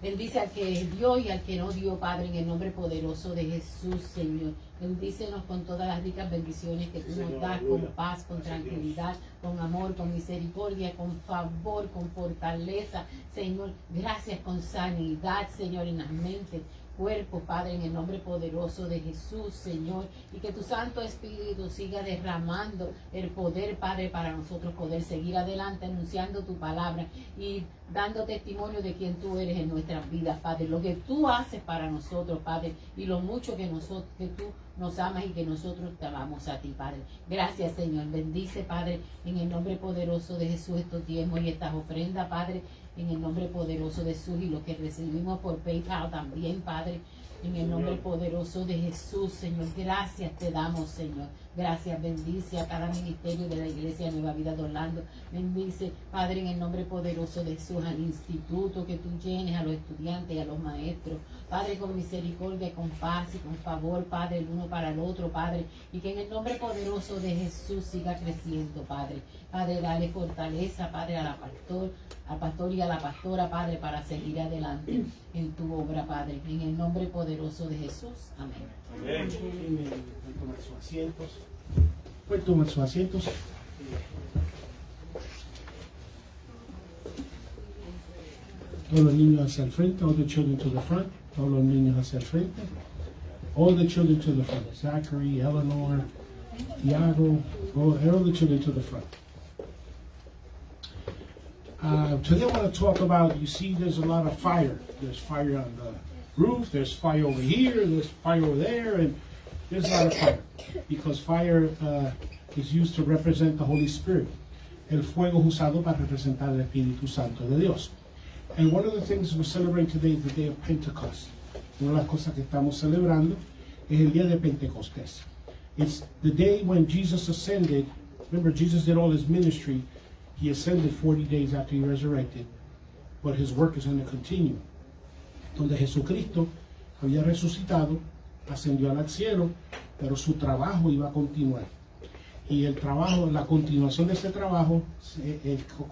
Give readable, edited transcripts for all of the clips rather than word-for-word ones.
Bendice al que dio y al que no dio, Padre, en el nombre poderoso de Jesús, Señor. Bendícenos con todas las ricas bendiciones que tú nos das, con paz, con tranquilidad, con amor, con misericordia, con favor, con fortaleza, Señor. Gracias, con sanidad, Señor, en las mentes, cuerpo, Padre, en el nombre poderoso de Jesús, Señor, y que tu Santo Espíritu siga derramando el poder, Padre, para nosotros poder seguir adelante anunciando tu palabra y dando testimonio de quién tú eres en nuestras vidas, Padre, lo que tú haces para nosotros, Padre, y lo mucho que tú nos amas y que nosotros te amamos a ti, Padre. Gracias, Señor. Bendice, Padre, en el nombre poderoso de Jesús estos diezmos y estas ofrendas, Padre, en el nombre poderoso de Jesús, y lo que recibimos por PayPal también, Padre, en el nombre poderoso de Jesús, Señor. Gracias te damos, Señor. Gracias, bendice a cada ministerio de la Iglesia Nueva Vida de Orlando. Bendice, Padre, en el nombre poderoso de Jesús, al instituto, que tú llenes a los estudiantes y a los maestros. Padre, con misericordia, con paz y con favor, Padre, el uno para el otro, Padre. Y que en el nombre poderoso de Jesús siga creciendo, Padre. Padre, dale fortaleza, Padre, al pastor y a la pastora, Padre, para seguir adelante en tu obra, Padre. En el nombre poderoso de Jesús. Amén. Amén. Pueden tomar sus asientos. Pueden tomar sus asientos. Todos los niños hacia el frente. All the children to the front. Todos los niños hacia el frente. All the children to the front. Zachary, Eleanor, Iago. All the children to the front. Today I want to talk about, you see there's a lot of fire. There's fire on the roof, there's fire over here, there's fire over there, and there's a lot of fire. Because fire is used to represent the Holy Spirit. El fuego es usado para representar el Espíritu Santo de Dios. And one of the things we celebrate today is the day of Pentecost. Una de las cosas que estamos celebrando es el día de Pentecostés. It's the day when Jesus ascended. Remember, Jesus did all his ministry. He ascended 40 days after he resurrected, but his work is going to continue. Donde Jesucristo había resucitado, ascendió al cielo, pero su trabajo iba a continuar. Y el trabajo, la continuación de ese trabajo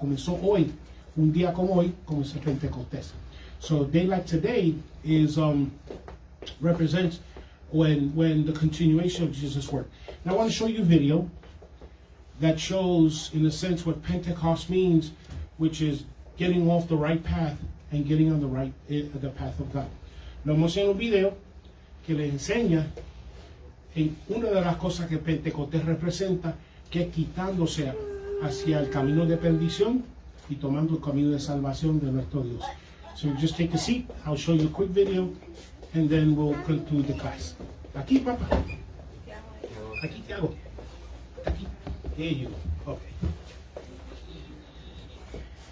comenzó hoy, un día como hoy, comenzó Pentecostés. So a day like today is represents when the continuation of Jesus' work. Now I want to show you a video that shows, in a sense, what Pentecost means, which is getting off the right path and getting on the path of God. Lo vemos en un video que les enseña en una de las cosas que Pentecostés representa, que es quitándose hacia el camino de perdición y tomando el camino de salvación de nuestro Dios. So just take a seat, I'll show you a quick video, and then we'll conclude the class. Aquí, papá. Aquí te hago. Aquí. There you go. Okay.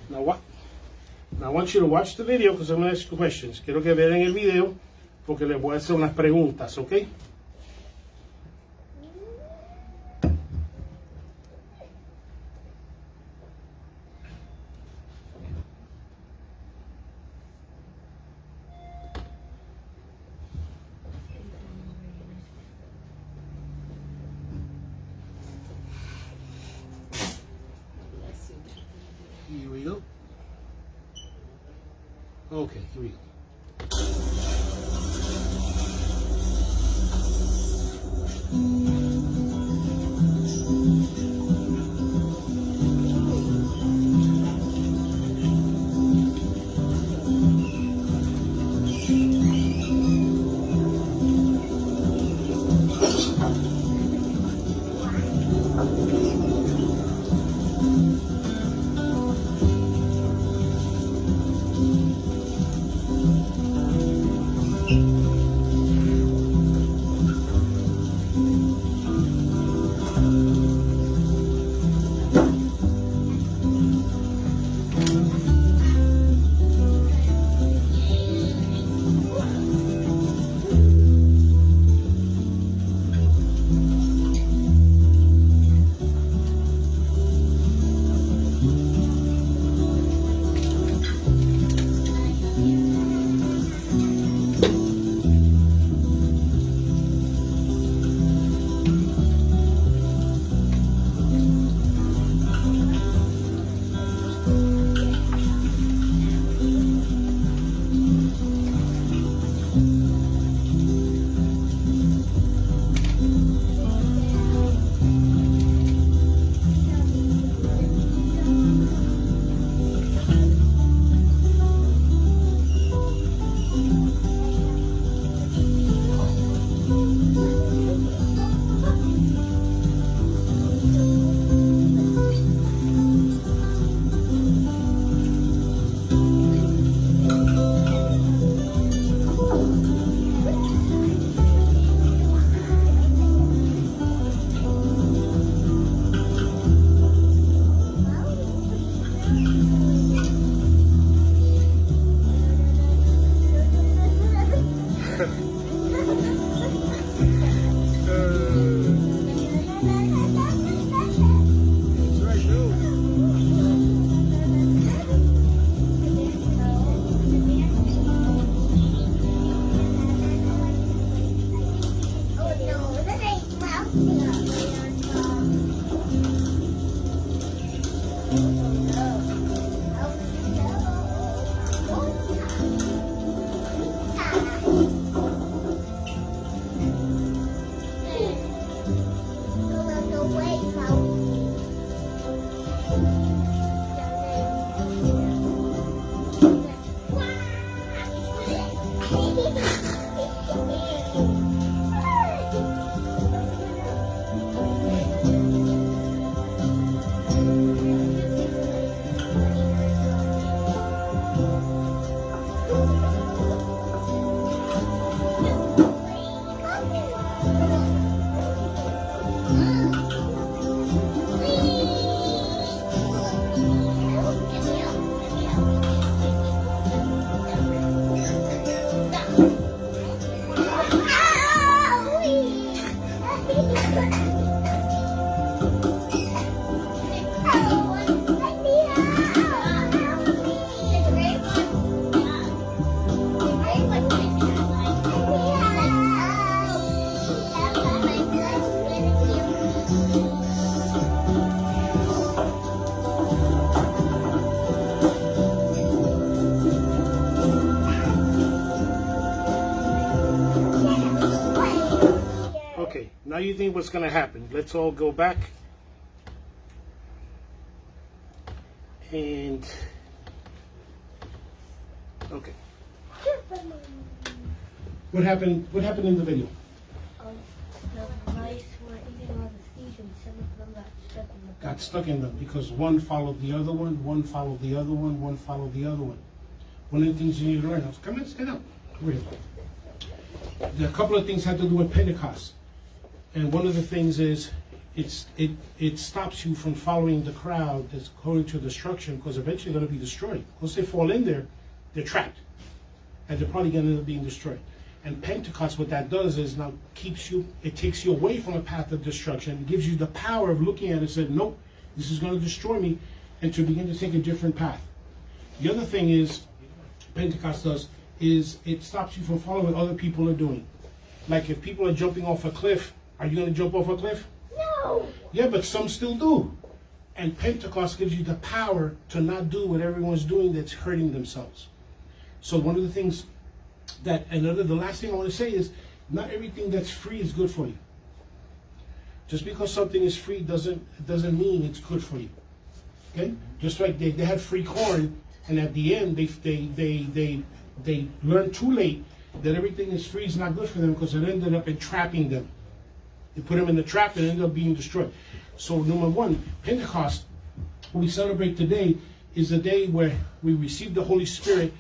Now what? Now I want you to watch the video because I'm going to ask you questions. Quiero que vean el video porque les voy a hacer unas preguntas, ¿ok? Here we go. Okay, here we go. Okay, now you think what's going to happen. Let's all go back. And, okay. What happened in the video? The mice were eating all the seeds and some of them Got stuck in them because one followed the other one followed the other one followed the other one. One of the things you need to learn is, come in, stand up. Over here. There are a couple of things had to do with Pentecost. And one of the things is it stops you from following the crowd that's going to destruction, because eventually they're going to be destroyed. Once they fall in there, they're trapped. And they're probably going to end up being destroyed. And Pentecost, what that does is now it takes you away from a path of destruction. It gives you the power of looking at it and saying, nope, this is going to destroy me, and to begin to take a different path. The other thing is, Pentecost does, is it stops you from following what other people are doing. Like if people are jumping off a cliff, are you going to jump off a cliff? No. Yeah, but some still do. And Pentecost gives you the power to not do what everyone's doing that's hurting themselves. So one of the things the last thing I want to say is, not everything that's free is good for you. Just because something is free doesn't mean it's good for you. Okay? Just like they had free corn, and at the end they learned too late that everything is free is not good for them, because it ended up entrapping them. They put them in the trap and ended up being destroyed. So number one, Pentecost, what we celebrate today, is the day where we receive the Holy Spirit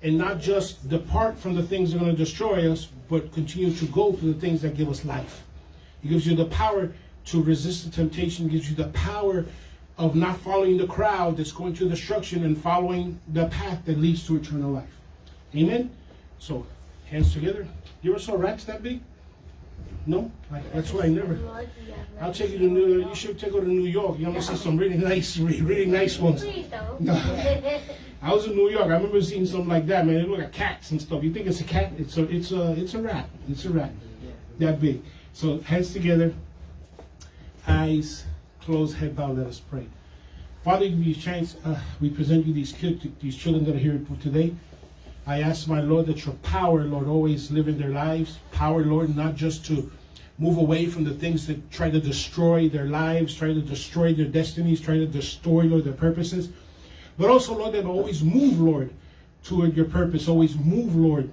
and not just depart from the things that are going to destroy us, but continue to go to the things that give us life. It gives you the power to resist the temptation. It gives you the power of not following the crowd that's going to destruction and following the path that leads to eternal life. Amen? So, hands together. You ever saw rats that big? No? That's why I never. I'll take you to New York. You should take her to New York. You're going to see some really nice ones. No. I was in New York. I remember seeing something like that, man. They look like cats and stuff. You think it's a cat? It's a rat. It's a rat. That big. So hands together, eyes closed, head bowed. Let us pray. Father, give you a chance. We present you these children that are here today. I ask, my Lord, that your power, Lord, always live in their lives. Power, Lord, not just to move away from the things that try to destroy their lives, try to destroy their destinies, try to destroy, Lord, their purposes. But also, Lord, that always move, Lord, toward your purpose. Always move, Lord,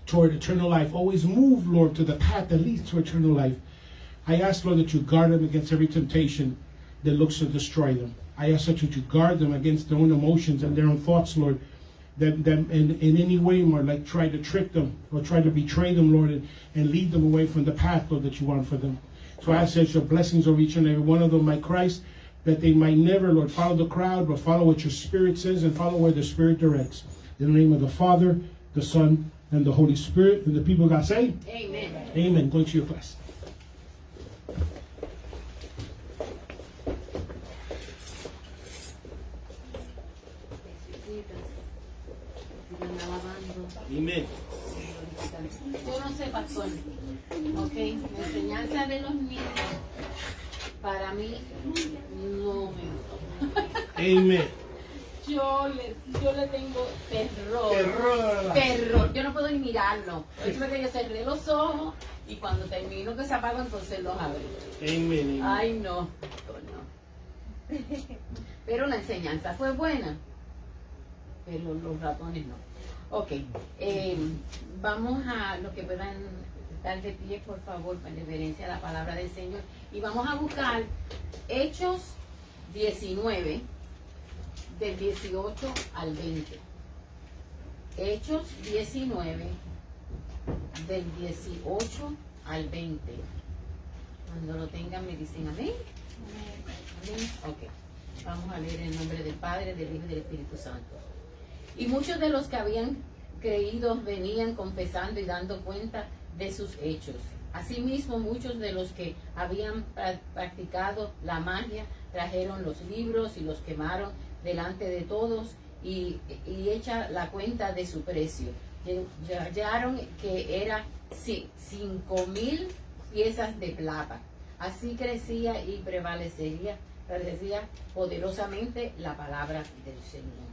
toward eternal life. Always move, Lord, to the path that leads to eternal life. I ask, Lord, that you guard them against every temptation that looks to destroy them. I ask that you guard them against their own emotions and their own thoughts, Lord, that in any way, Lord, like try to trick them or try to betray them, Lord, and lead them away from the path, Lord, that you want for them. So I ask that your blessings over each and every one of them, my Christ, that they might never, Lord, follow the crowd, but follow what your Spirit says and follow where the Spirit directs. In the name of the Father, the Son, and the Holy Spirit. And the people got say? Amen. Amen. Going to your class. Amen. Yo no sé, pastor. Ok, la enseñanza de los niños para mí no me gusta. Amen. Yo le tengo terror. Yo no puedo ni mirarlo. Es que yo cerré los ojos y cuando termino que se apagan, entonces los abro. Amen. Ay, no. Pero la enseñanza fue buena. Pero los ratones no. Ok, vamos a los que puedan estar de pie, por favor, para reverencia a la palabra del Señor. Y vamos a buscar Hechos 19, del 18 al 20. Hechos 19, del 18 al 20. Cuando lo tengan me dicen amén. Amén. Ok, vamos a leer en el nombre del Padre, del Hijo y del Espíritu Santo. Y muchos de los que habían creído venían confesando y dando cuenta de sus hechos. Asimismo, muchos de los que habían practicado la magia trajeron los libros y los quemaron delante de todos y hecha la cuenta de su precio. Hallaron que era 5,000 piezas de plata. Así crecía y prevalecía poderosamente la palabra del Señor.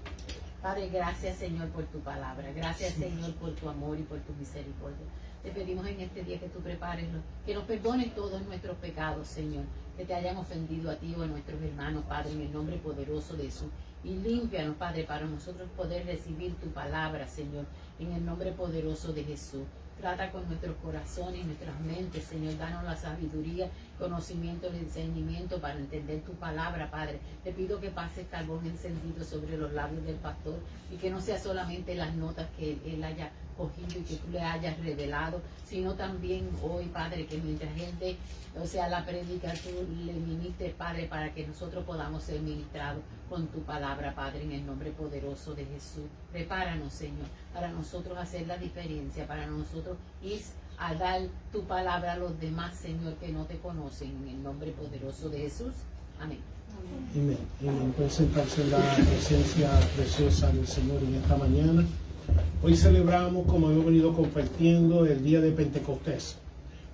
Padre, gracias Señor por tu palabra, gracias Señor por tu amor y por tu misericordia. Te pedimos en este día que tú prepares, que nos perdones todos nuestros pecados, Señor, que te hayan ofendido a ti o a nuestros hermanos, Padre, en el nombre poderoso de Jesús. Y límpianos, Padre, para nosotros poder recibir tu palabra, Señor, en el nombre poderoso de Jesús. Trata con nuestros corazones, nuestras mentes, Señor. Danos la sabiduría, conocimiento y discernimiento para entender tu palabra, Padre. Te pido que pases carbón encendido sobre los labios del pastor y que no sea solamente las notas que él haya cogido y que tú le hayas revelado, sino también hoy, Padre, que mientras él dé, o sea, la prédica, tú le ministres, Padre, para que nosotros podamos ser ministrados con tu palabra, Padre, en el nombre poderoso de Jesús. Prepáranos, Señor, para nosotros hacer la diferencia, para nosotros ir a dar tu palabra a los demás, Señor, que no te conocen, en el nombre poderoso de Jesús. Amén. Amén. Amén. Pueden sentarse en la presencia preciosa del Señor en esta mañana. Hoy celebramos, como hemos venido compartiendo, el día de Pentecostés.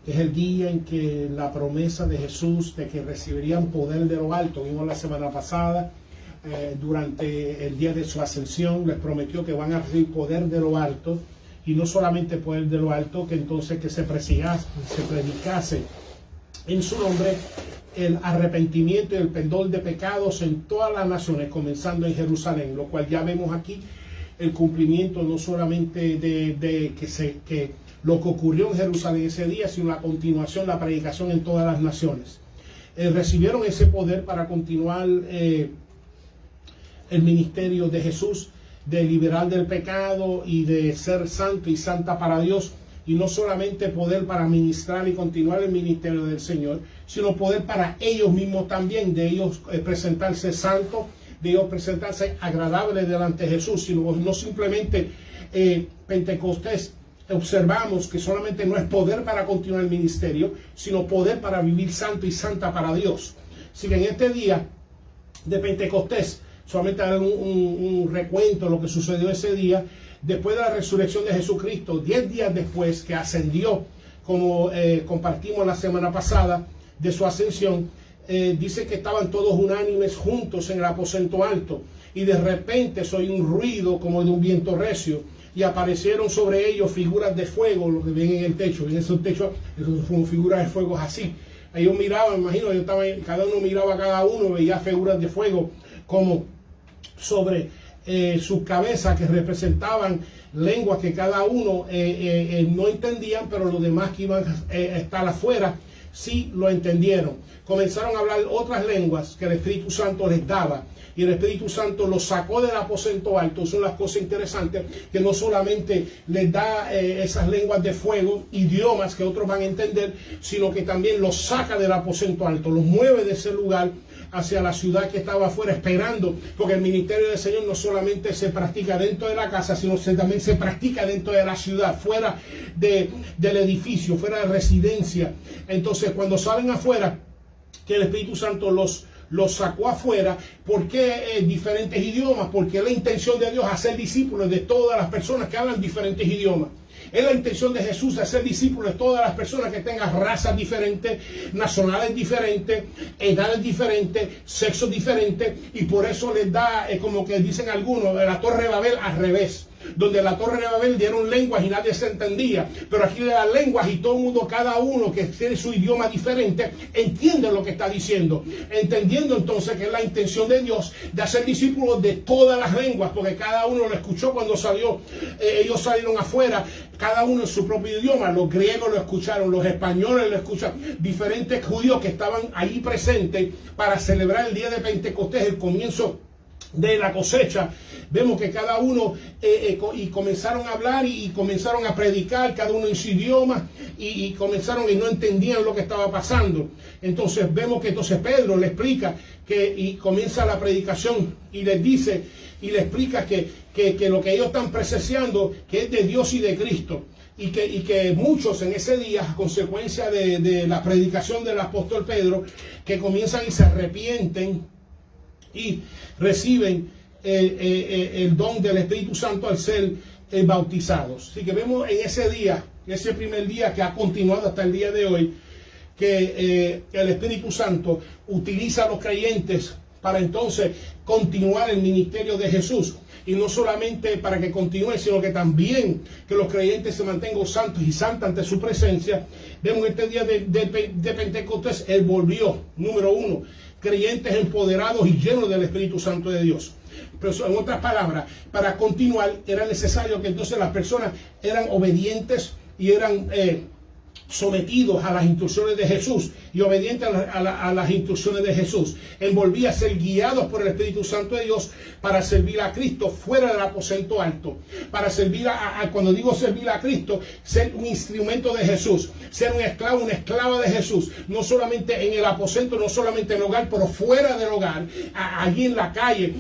Es el día en que la promesa de Jesús de que recibirían poder de lo alto, vimos la semana pasada, durante el día de su ascensión, les prometió que van a recibir poder de lo alto, y no solamente poder de lo alto, que entonces que se predicase en su nombre el arrepentimiento y el perdón de pecados en todas las naciones, comenzando en Jerusalén, lo cual ya vemos aquí el cumplimiento no solamente de que lo que ocurrió en Jerusalén ese día, sino la continuación, la predicación en todas las naciones. Recibieron ese poder para continuar el ministerio de Jesús, de liberar del pecado y de ser santo y santa para Dios, y no solamente poder para ministrar y continuar el ministerio del Señor, sino poder para ellos mismos también, de ellos presentarse santos, de ellos presentarse agradables delante de Jesús, sino no simplemente Pentecostés. Observamos que solamente no es poder para continuar el ministerio, sino poder para vivir santo y santa para Dios. Así que en este día de Pentecostés, solamente dar un recuento de lo que sucedió ese día, después de la resurrección de Jesucristo, 10 días después que ascendió, como compartimos la semana pasada, de su ascensión, dice que estaban todos unánimes juntos en el aposento alto, y de repente se oyó un ruido como de un viento recio, y aparecieron sobre ellos figuras de fuego, lo que ven en el techo. En esos techos son figuras de fuego así. Ellos miraban, imagino, cada uno miraba a cada uno, veía figuras de fuego como sobre sus cabezas, que representaban lenguas que cada uno no entendían, pero los demás que iban a estar afuera sí lo entendieron. Comenzaron a hablar otras lenguas que el Espíritu Santo les daba, y el Espíritu Santo los sacó del aposento alto. Son las cosas interesantes, que no solamente les da esas lenguas de fuego, idiomas que otros van a entender, sino que también los saca del aposento alto, los mueve de ese lugar hacia la ciudad que estaba afuera esperando, porque el ministerio del Señor no solamente se practica dentro de la casa, sino que también se practica dentro de la ciudad, fuera del edificio, fuera de residencia. Entonces, cuando salen afuera, que el Espíritu Santo los sacó afuera. ¿Por qué diferentes idiomas? Porque es la intención de Dios hacer discípulos de todas las personas que hablan diferentes idiomas. Es la intención de Jesús hacer discípulos de todas las personas que tengan razas diferentes, nacionales diferentes, edades diferentes, sexos diferentes, y por eso les da, como que dicen algunos, la Torre de Babel al revés. donde la Torre de Babel dieron lenguas y nadie se entendía, pero aquí le dan lenguas y todo el mundo, cada uno que tiene su idioma diferente, entiende lo que está diciendo, entendiendo entonces que es la intención de Dios de hacer discípulos de todas las lenguas, porque cada uno lo escuchó cuando salió, ellos salieron afuera, cada uno en su propio idioma. Los griegos lo escucharon, los españoles lo escucharon, diferentes judíos que estaban ahí presentes para celebrar el día de Pentecostés, el comienzo de la cosecha. Vemos que cada uno y comenzaron a hablar y comenzaron a predicar, cada uno en su idioma, y comenzaron y no entendían lo que estaba pasando. Entonces vemos que entonces Pedro le explica y comienza la predicación y les dice y le explica que lo que ellos están presenciando que es de Dios y de Cristo. Y que muchos en ese día, a consecuencia de la predicación del apóstol Pedro, que comienzan y se arrepienten y reciben el don del Espíritu Santo al ser bautizados. Así que vemos en ese día, ese primer día que ha continuado hasta el día de hoy, que el Espíritu Santo utiliza a los creyentes para entonces continuar el ministerio de Jesús. Y no solamente para que continúe, sino que también que los creyentes se mantengan santos y santas ante su presencia. Vemos este día de Pentecostés, Él volvió, número uno, creyentes empoderados y llenos del Espíritu Santo de Dios. Pero en otras palabras, para continuar era necesario que entonces las personas eran obedientes y eran sometidos a las instrucciones de Jesús y obedientes a las instrucciones de Jesús. Envolvía a ser guiados por el Espíritu Santo de Dios para servir a Cristo fuera del aposento alto, para servir cuando digo servir a Cristo, ser un instrumento de Jesús, ser un esclavo, una esclava de Jesús, no solamente en el aposento, no solamente en el hogar, pero fuera del hogar, allí en la calle,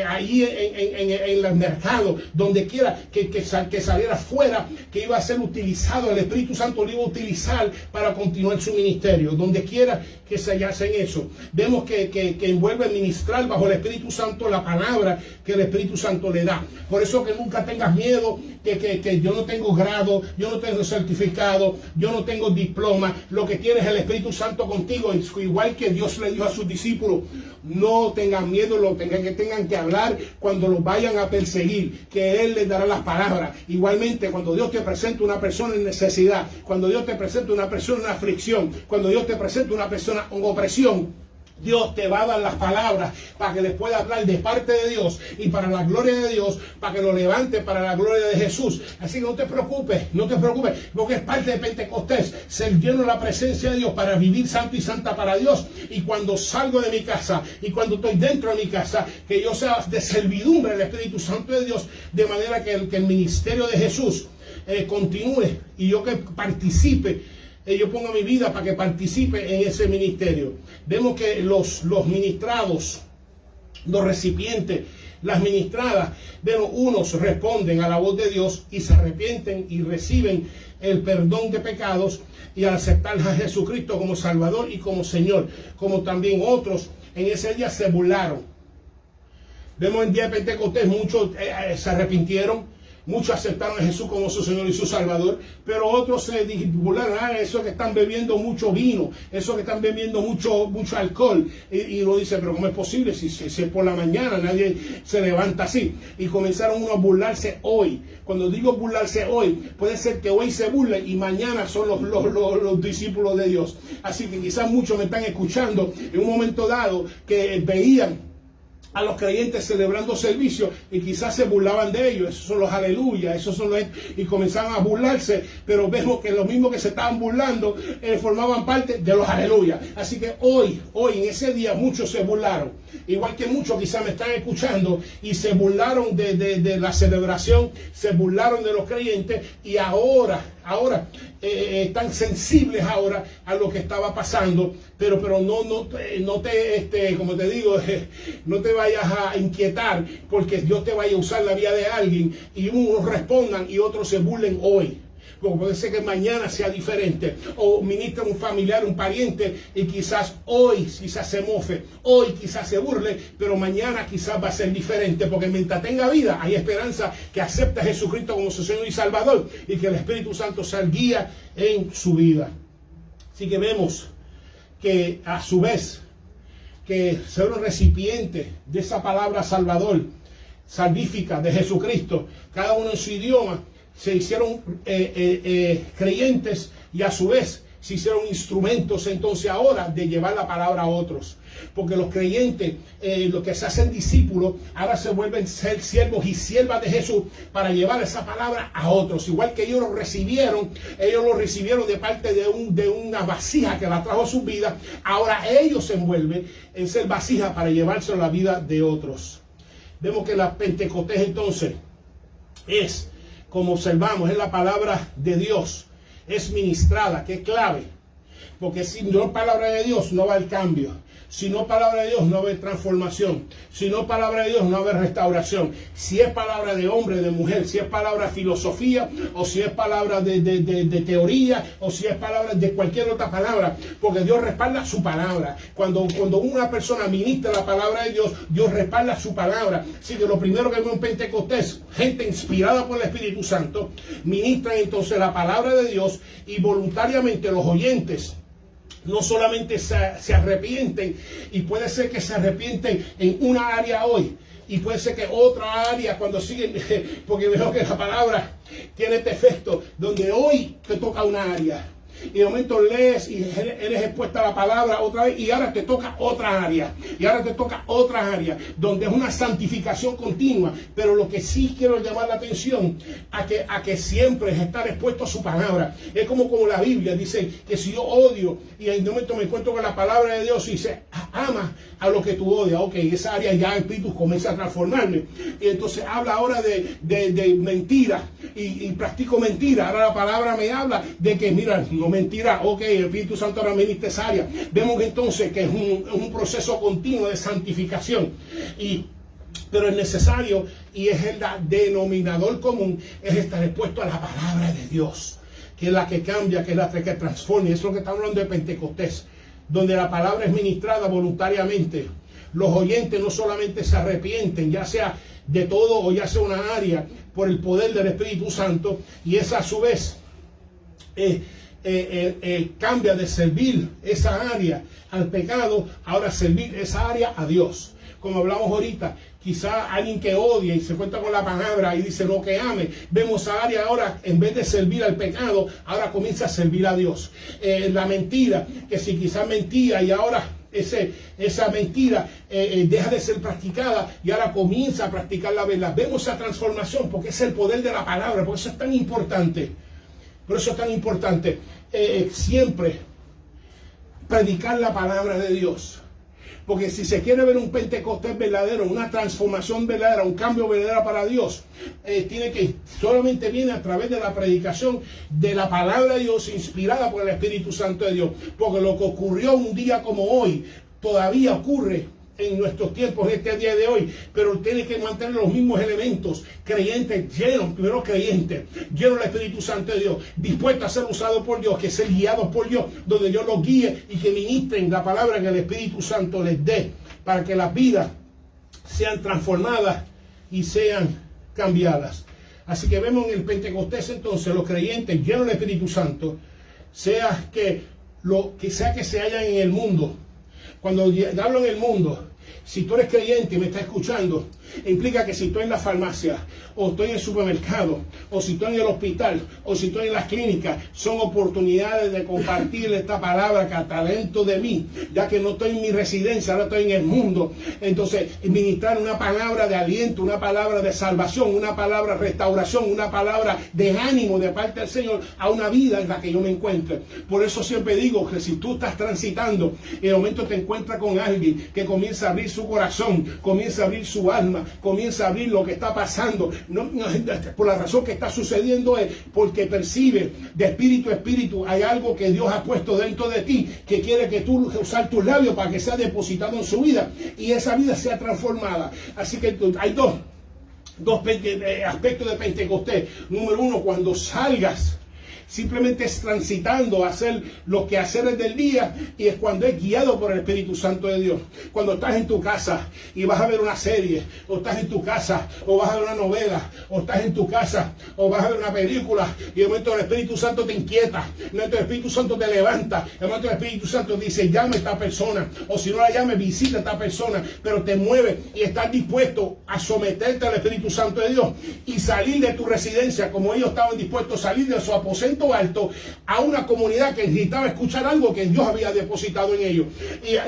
allí en el mercado, donde quiera que saliera fuera, que iba a ser utilizado, el Espíritu Santo lo iba a utilizar para continuar su ministerio, donde quiera que se hallase en eso. Vemos que envuelve ministrar bajo el Espíritu Santo la palabra que el Espíritu Santo le da. Por eso que nunca tengas miedo que yo no tengo grado, yo no tengo certificado, yo no tengo diploma. Lo que tienes es el Espíritu Santo contigo, igual que Dios le dijo a sus discípulos. No tengan miedo, que tengan que hablar cuando los vayan a perseguir, que Él les dará las palabras. Igualmente, cuando Dios te presenta una persona en necesidad, cuando Dios te presenta una persona en aflicción, cuando Dios te presenta una persona en opresión, Dios te va a dar las palabras para que les pueda hablar de parte de Dios y para la gloria de Dios, para que lo levante para la gloria de Jesús. Así que no te preocupes, porque es parte de Pentecostés, ser lleno de la presencia de Dios para vivir santo y santa para Dios. Y cuando salgo de mi casa y cuando estoy dentro de mi casa, que yo sea de servidumbre del Espíritu Santo de Dios, de manera que el ministerio de Jesús continúe y yo que participe. Yo pongo mi vida para que participe en ese ministerio. Vemos que los ministrados, los recipientes, las ministradas, vemos unos responden a la voz de Dios y se arrepienten y reciben el perdón de pecados y al aceptar a Jesucristo como Salvador y como Señor, como también otros en ese día se burlaron. Vemos en el día de Pentecostés muchos se arrepintieron. Muchos aceptaron a Jesús como su Señor y su Salvador, pero otros se burlaron, eso que están bebiendo mucho vino, eso que están bebiendo mucho alcohol. Y uno dice, pero ¿cómo es posible? Si es por la mañana, nadie se levanta así. Y comenzaron unos a burlarse hoy. Cuando digo burlarse hoy, puede ser que hoy se burlen y mañana son los discípulos de Dios. Así que quizás muchos me están escuchando en un momento dado que veían a los creyentes celebrando servicio y quizás se burlaban de ellos. Esos son los aleluya, esos son y comenzaban a burlarse, pero vemos que los mismos que se estaban burlando formaban parte de los aleluya. Así que hoy en ese día muchos se burlaron, igual que muchos quizás me están escuchando y se burlaron de la celebración, se burlaron de los creyentes y ahora están sensibles ahora a lo que estaba pasando, pero no te como te digo, no te vayas a inquietar porque Dios te vaya a usar la vida de alguien y unos respondan y otros se burlen hoy. Porque puede ser que mañana sea diferente, o ministra un familiar, un pariente, y quizás hoy se mofe, hoy quizás se burle, pero mañana quizás va a ser diferente, porque mientras tenga vida hay esperanza que acepte a Jesucristo como su Señor y Salvador, y que el Espíritu Santo sea el guía en su vida. Así que vemos que a su vez, que ser un recipiente de esa palabra Salvador, salvífica de Jesucristo, cada uno en su idioma, se hicieron creyentes y a su vez se hicieron instrumentos entonces ahora de llevar la palabra a otros. Porque los creyentes, los que se hacen discípulos, ahora se vuelven ser siervos y siervas de Jesús para llevar esa palabra a otros. Igual que ellos lo recibieron de parte de una vasija que la trajo a su vida. Ahora ellos se envuelven en ser vasija para llevarse a la vida de otros. Vemos que la Pentecostés entonces es, como observamos, es la palabra de Dios. Es ministrada, que es clave, porque si no es palabra de Dios no va a haber cambio, si no es palabra de Dios no va a haber transformación, si no es palabra de Dios no va a haber restauración. Si es palabra de hombre, de mujer, si es palabra de filosofía, o si es palabra de teoría, o si es palabra de cualquier otra palabra, porque Dios respalda su palabra. Cuando una persona ministra la palabra de Dios, Dios respalda su palabra. Así que lo primero que vemos en Pentecostés, gente inspirada por el Espíritu Santo, ministran entonces la palabra de Dios, y voluntariamente los oyentes no solamente se arrepienten, y puede ser que se arrepienten en una área hoy, y puede ser que otra área cuando siguen, porque veo que la palabra tiene este efecto, donde hoy te toca una área, y de momento lees y eres expuesta a la palabra otra vez, y ahora te toca otra área, y ahora te toca otra área, donde es una santificación continua. Pero lo que sí quiero llamar la atención a que siempre es estar expuesto a su palabra. Es como la Biblia dice que si yo odio y en un momento me encuentro con la palabra de Dios y dice, ama a lo que tú odias, ok, esa área ya el Espíritu comienza a transformarme, y entonces habla ahora de mentira, y practico mentira. Ahora la palabra me habla de que mira, no mentira, ok, el Espíritu Santo ahora ministra esa área. Vemos entonces que es un proceso continuo de santificación, pero es necesario, y es el denominador común, es estar expuesto a la palabra de Dios, que es la que cambia, que es la que transforma. Y eso es lo que estamos hablando de Pentecostés, donde la palabra es ministrada voluntariamente. Los oyentes no solamente se arrepienten, ya sea de todo o ya sea una área, por el poder del Espíritu Santo, y esa a su vez cambia de servir esa área al pecado, ahora servir esa área a Dios. Como hablamos ahorita, quizá alguien que odia y se cuenta con la palabra y dice no, que ame. Vemos esa área ahora, en vez de servir al pecado, ahora comienza a servir a Dios. La mentira, que si quizás mentía y ahora esa mentira deja de ser practicada y ahora comienza a practicar la verdad. Vemos esa transformación porque es el poder de la palabra. Por eso es tan importante. Por eso es tan importante siempre predicar la palabra de Dios. Porque si se quiere ver un Pentecostés verdadero, una transformación verdadera, un cambio verdadero para Dios, solamente viene a través de la predicación de la palabra de Dios, inspirada por el Espíritu Santo de Dios. Porque lo que ocurrió un día como hoy, todavía ocurre en nuestros tiempos, en este día de hoy, pero tiene que mantener los mismos elementos, creyentes, primero creyentes, llenos del Espíritu Santo de Dios, dispuestos a ser usados por Dios, que ser guiados por Dios, donde Dios los guíe y que ministren la palabra que el Espíritu Santo les dé, para que las vidas sean transformadas y sean cambiadas. Así que vemos en el Pentecostés entonces los creyentes llenos del Espíritu Santo, sea que se hallan en el mundo. Cuando hablo en el mundo, si tú eres creyente y me estás escuchando, implica que si estoy en la farmacia, o estoy en el supermercado, o si estoy en el hospital, o si estoy en las clínicas, son oportunidades de compartir esta palabra que está dentro de mí, ya que no estoy en mi residencia, ahora estoy en el mundo. Entonces, ministrar una palabra de aliento, una palabra de salvación, una palabra de restauración, una palabra de ánimo de parte del Señor a una vida en la que yo me encuentre. Por eso siempre digo que si tú estás transitando y de momento te encuentras con alguien que comienza a abrir su corazón, comienza a abrir su alma, comienza a abrir lo que está pasando, por la razón que está sucediendo es porque percibe de espíritu a espíritu, hay algo que Dios ha puesto dentro de ti, que quiere que tú usar tus labios para que sea depositado en su vida y esa vida sea transformada. Así que hay dos aspectos de Pentecostés. Número uno, cuando salgas simplemente es transitando a hacer los quehaceres del día, y es cuando es guiado por el Espíritu Santo de Dios. Cuando estás en tu casa y vas a ver una serie, o estás en tu casa o vas a ver una novela, o estás en tu casa o vas a ver una película, y de momento el Espíritu Santo te inquieta, de momento el Espíritu Santo te levanta, de momento el Espíritu Santo dice llame a esta persona, o si no la llame visita a esta persona, pero te mueve y estás dispuesto a someterte al Espíritu Santo de Dios y salir de tu residencia, como ellos estaban dispuestos a salir de su aposento alto a una comunidad que necesitaba escuchar algo que Dios había depositado en ellos,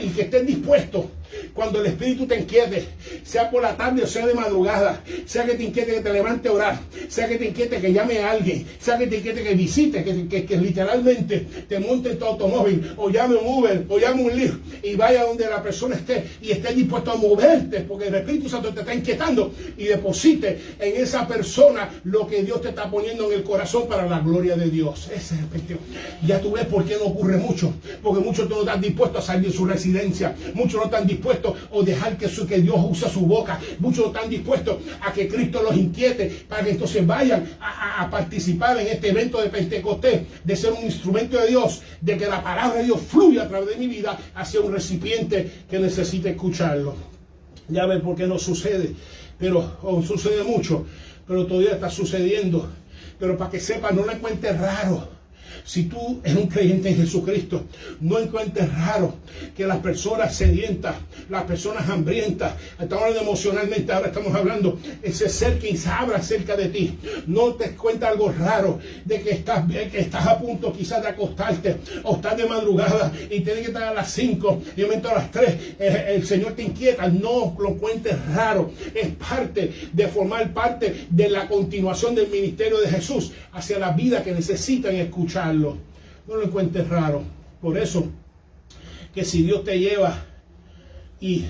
y que estén dispuestos. Cuando el Espíritu te inquiete, sea por la tarde o sea de madrugada, sea que te inquiete que te levante a orar, sea que te inquiete que llame a alguien, sea que te inquiete que visite, que literalmente te monte en tu automóvil, o llame un Uber, o llame un Lyft, y vaya donde la persona esté, y esté dispuesto a moverte, porque el Espíritu Santo te está inquietando, y deposite en esa persona lo que Dios te está poniendo en el corazón para la gloria de Dios. Ese es el Espíritu. Ya tú ves por qué no ocurre mucho, porque muchos no están dispuestos a salir de su residencia, muchos no están dispuestos o dejar que Dios use su boca, muchos no están dispuestos a que Cristo los inquiete para que entonces vayan a participar en este evento de Pentecostés, de ser un instrumento de Dios, de que la palabra de Dios fluya a través de mi vida hacia un recipiente que necesite escucharlo. Ya ven por qué no sucede, pero sucede mucho, pero todavía está sucediendo. Pero para que sepas, no lo encuentres raro. Si tú eres un creyente en Jesucristo, no encuentres raro que las personas sedientas, las personas hambrientas, estamos hablando emocionalmente, ahora estamos hablando, ese ser que se abra cerca de ti. No te cuenta algo raro de que estás a punto quizás de acostarte, o estás de madrugada y tienes que estar a las 5 y de momento a las 3 el Señor te inquieta. No lo encuentres raro. Es parte de formar parte de la continuación del ministerio de Jesús hacia la vida que necesitan escucharlo. No lo encuentres raro. Por eso que si Dios te lleva y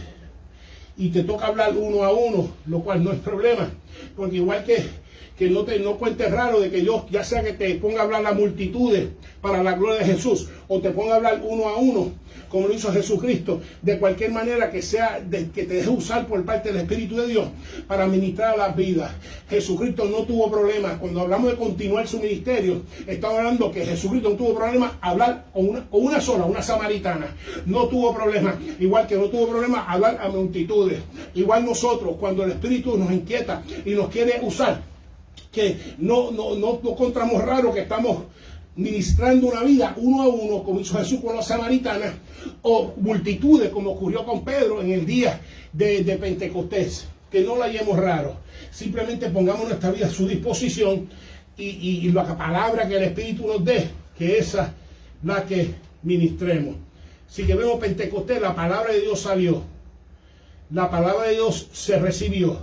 te toca hablar uno a uno, lo cual no es problema, porque igual que no cuentes raro de que yo, ya sea que te ponga a hablar a multitudes para la gloria de Jesús, o te ponga a hablar uno a uno, como lo hizo Jesucristo, de cualquier manera que sea, que te deje usar por parte del Espíritu de Dios para ministrar a las vidas. Jesucristo no tuvo problemas. Cuando hablamos de continuar su ministerio, estamos hablando que Jesucristo no tuvo problemas hablar con una sola, una samaritana. No tuvo problemas. Igual que no tuvo problemas hablar a multitudes. Igual nosotros, cuando el Espíritu nos inquieta y nos quiere usar, que no encontramos raro que estamos ministrando una vida uno a uno, como hizo Jesús con las samaritanas, o multitudes, como ocurrió con Pedro en el día de Pentecostés. Que no la hallemos raro. Simplemente pongamos nuestra vida a su disposición y la palabra que el Espíritu nos dé, que esa la que ministremos. Así que vemos Pentecostés, la palabra de Dios salió, la palabra de Dios se recibió,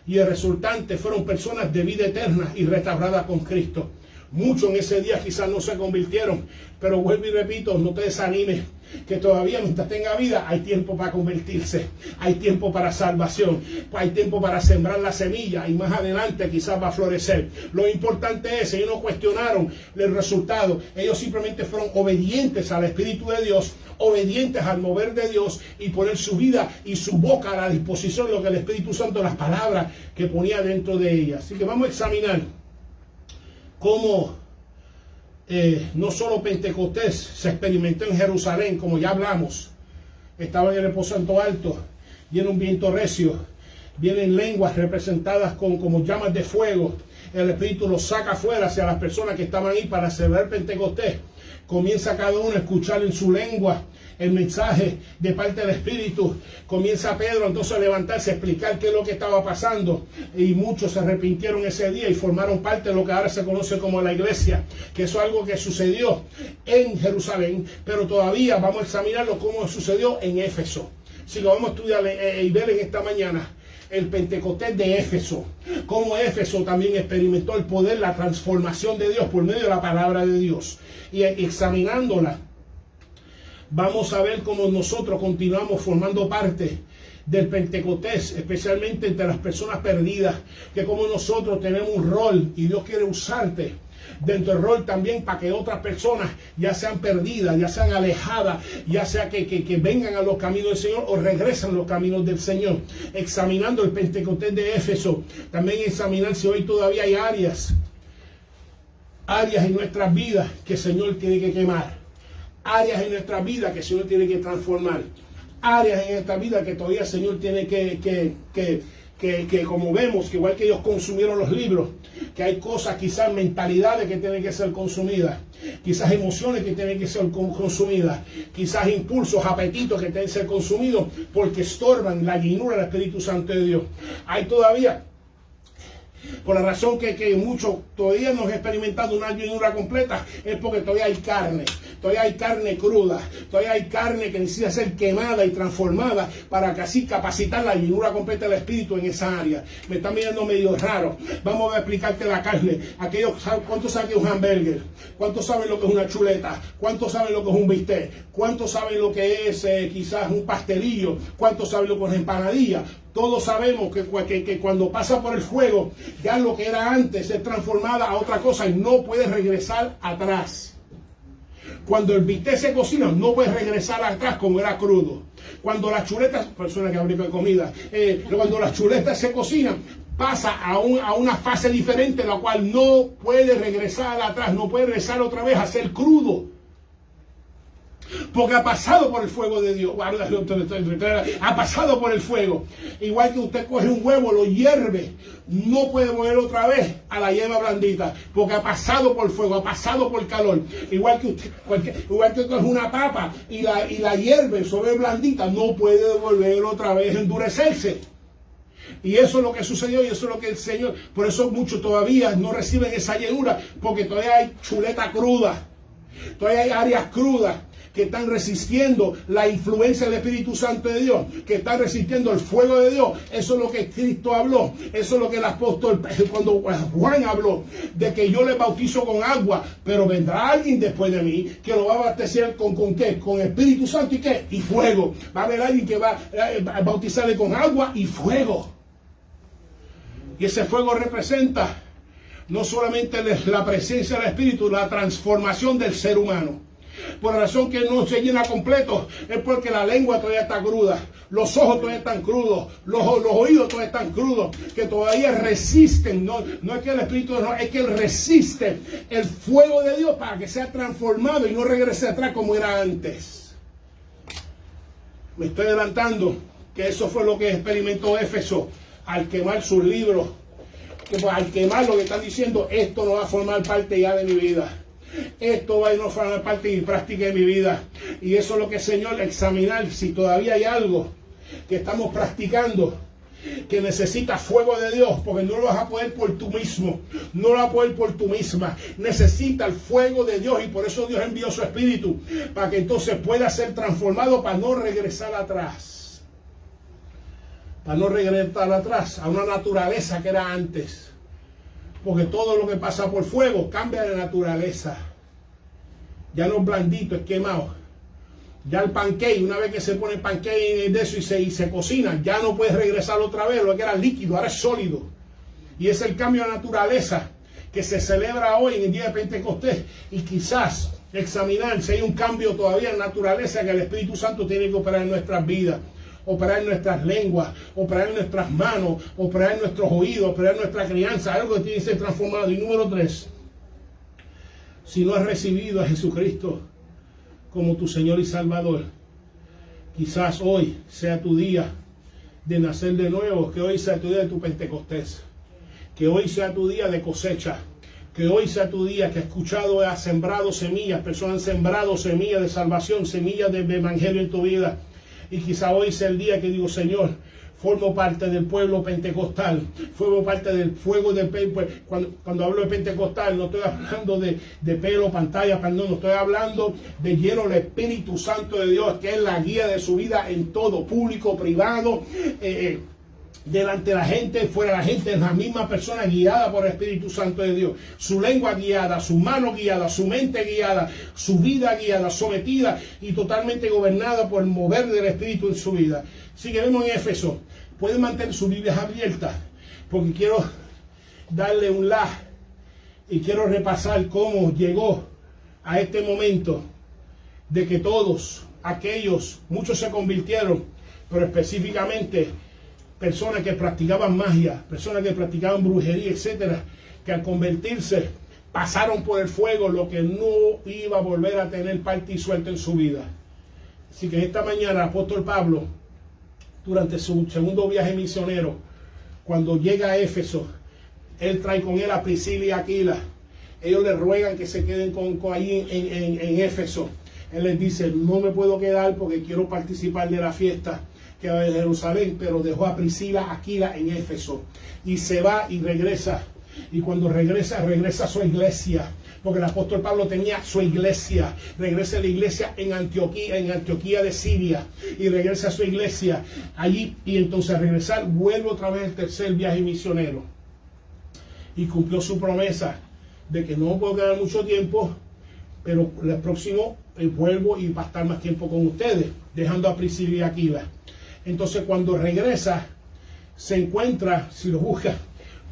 y el resultante fueron personas de vida eterna y restauradas con Cristo. Muchos en ese día quizás no se convirtieron, pero vuelvo y repito, no te desanimes, que todavía mientras tenga vida hay tiempo para convertirse, hay tiempo para salvación, hay tiempo para sembrar la semilla, y más adelante quizás va a florecer. Lo importante es, ellos no cuestionaron el resultado, ellos simplemente fueron obedientes al Espíritu de Dios, obedientes al mover de Dios, y poner su vida y su boca a la disposición de lo que el Espíritu Santo, las palabras que ponía dentro de ellas. Así que vamos a examinar cómo no solo Pentecostés se experimentó en Jerusalén, como ya hablamos. Estaba en el aposento alto, viene un viento recio, vienen lenguas representadas como llamas de fuego. El Espíritu los saca afuera hacia las personas que estaban ahí para celebrar Pentecostés. Comienza cada uno a escuchar en su lengua el mensaje de parte del Espíritu. Comienza Pedro entonces a levantarse, a explicar qué es lo que estaba pasando, y muchos se arrepintieron ese día y formaron parte de lo que ahora se conoce como la iglesia, que eso es algo que sucedió en Jerusalén, pero todavía vamos a examinarlo cómo sucedió en Éfeso. Si lo vamos a estudiar y ver en esta mañana, el Pentecostés de Éfeso, cómo Éfeso también experimentó el poder, la transformación de Dios por medio de la palabra de Dios. Y examinándola, vamos a ver cómo nosotros continuamos formando parte del Pentecostés, especialmente entre las personas perdidas, que como nosotros tenemos un rol y Dios quiere usarte dentro del rol también para que otras personas, ya sean perdidas, ya sean alejadas, ya sea que vengan a los caminos del Señor o regresen a los caminos del Señor. Examinando el Pentecostés de Éfeso, también examinar si hoy todavía hay áreas áreas en nuestras vidas que el Señor tiene que quemar, áreas en nuestras vidas que el Señor tiene que transformar, áreas en nuestra vida que todavía el Señor tiene que como vemos, que igual que ellos consumieron los libros, que hay cosas, quizás mentalidades que tienen que ser consumidas, quizás emociones que tienen que ser consumidas, quizás impulsos, apetitos que tienen que ser consumidos porque estorban la llenura del Espíritu Santo de Dios. Hay todavía, por la razón que muchos todavía no han experimentado una llenura completa, es porque todavía hay carne cruda, todavía hay carne que necesita ser quemada y transformada para que así capacitar la llenura completa del Espíritu en esa área. Me está mirando medio raro. Vamos a explicarte la carne. ¿Cuántos saben que es un hamburger? ¿Cuántos saben lo que es una chuleta? ¿Cuántos saben lo que es un bistec? ¿Cuántos saben lo que es quizás un pastelillo? ¿Cuántos saben lo que es una empanadilla? Todos sabemos que cuando pasa por el fuego, ya lo que era antes es transformada a otra cosa y no puede regresar atrás. Cuando el bistec se cocina, no puede regresar atrás como era crudo. Cuando las chuletas, personas que abren comida, cuando las chuletas se cocinan, pasa a una fase diferente, la cual no puede regresar atrás, no puede regresar otra vez a ser crudo. Porque ha pasado por el fuego de Dios. Ha pasado por el fuego. Igual que usted coge un huevo, lo hierve, no puede volver otra vez a la yema blandita. Porque ha pasado por el fuego, ha pasado por el calor. Igual que usted coge una papa y la hierve sobre blandita, no puede volver otra vez a endurecerse. Y eso es lo que sucedió y eso es lo que el Señor. Por eso muchos todavía no reciben esa llenura. Porque todavía hay chuleta cruda. Todavía hay áreas crudas que están resistiendo la influencia del Espíritu Santo de Dios, que están resistiendo el fuego de Dios. Eso es lo que Cristo habló, eso es lo que el apóstol, cuando Juan habló, de que yo le bautizo con agua, pero vendrá alguien después de mí, que lo va a abastecer con ¿qué? Con Espíritu Santo y ¿qué? Y fuego. Va a haber alguien que va a bautizarle con agua y fuego. Y ese fuego representa no solamente la presencia del Espíritu, la transformación del ser humano. Por la razón que no se llena completo es porque la lengua todavía está cruda, los ojos todavía están crudos, los oídos todavía están crudos, que todavía resisten. No es que el Espíritu no, es que él resiste el fuego de Dios para que sea transformado y no regrese atrás como era antes. Me estoy adelantando que eso fue lo que experimentó Éfeso al quemar sus libros, que pues, al quemar lo que están diciendo, esto no va a formar parte ya de mi vida. Esto va a no formar parte de mi práctica de mi vida. Y eso es lo que el Señor, examinar si todavía hay algo que estamos practicando que necesita fuego de Dios, porque no lo vas a poder por tú mismo, no lo vas a poder por tú misma. Necesita el fuego de Dios y por eso Dios envió su Espíritu, para que entonces pueda ser transformado, para no regresar atrás, para no regresar atrás a una naturaleza que era antes. Porque todo lo que pasa por fuego cambia de naturaleza. Ya no es blandito, es quemado. Ya el pancake, una vez que se pone pancake de eso y se cocina, ya no puedes regresar otra vez. Lo que era líquido, ahora es sólido. Y es el cambio de naturaleza que se celebra hoy en el día de Pentecostés. Y quizás examinar si hay un cambio todavía en naturaleza que el Espíritu Santo tiene que operar en nuestras vidas. Operar en nuestras lenguas, operar en nuestras manos, operar en nuestros oídos, operar en nuestra crianza, algo que tiene que ser transformado. Y número 3, si no has recibido a Jesucristo como tu Señor y Salvador, quizás hoy sea tu día de nacer de nuevo, que hoy sea tu día de tu Pentecostés, que hoy sea tu día de cosecha, que hoy sea tu día que has escuchado, has sembrado semillas, personas han sembrado semillas de salvación, semillas de evangelio en tu vida. Y quizá hoy sea el día que digo, Señor, formo parte del pueblo pentecostal, formo parte del fuego del cuando hablo de pentecostal, no estoy hablando de pelo, pantalla, no estoy hablando de lleno del Espíritu Santo de Dios, que es la guía de su vida en todo, público, privado, delante de la gente, fuera de la gente, es la misma persona guiada por el Espíritu Santo de Dios. Su lengua guiada, su mano guiada, su mente guiada, su vida guiada, sometida y totalmente gobernada por el mover del Espíritu en su vida. Si queremos en Éfeso, pueden mantener sus Biblias abiertas, porque quiero darle un y quiero repasar cómo llegó a este momento de que todos aquellos, muchos se convirtieron, pero específicamente personas que practicaban magia, personas que practicaban brujería, etcétera, que al convertirse pasaron por el fuego lo que no iba a volver a tener parte y suerte en su vida. Así que esta mañana el apóstol Pablo, durante su segundo viaje misionero, cuando llega a Éfeso, él trae con él a Priscila y Aquila. Ellos le ruegan que se queden con ahí en Éfeso. Él les dice, no me puedo quedar porque quiero participar de la fiesta que va a Jerusalén, pero dejó a Priscila, Aquila en Éfeso. Y se va y regresa. Y cuando regresa a su iglesia. Porque el apóstol Pablo tenía su iglesia. Regresa a la iglesia en Antioquía de Siria. Y regresa a su iglesia allí. Y entonces al regresar vuelve otra vez el tercer viaje misionero. Y cumplió su promesa de que no puedo quedar mucho tiempo, pero el próximo vuelvo y va a estar más tiempo con ustedes, dejando a Priscila y Aquila. Entonces cuando regresa, se encuentra, si lo busca,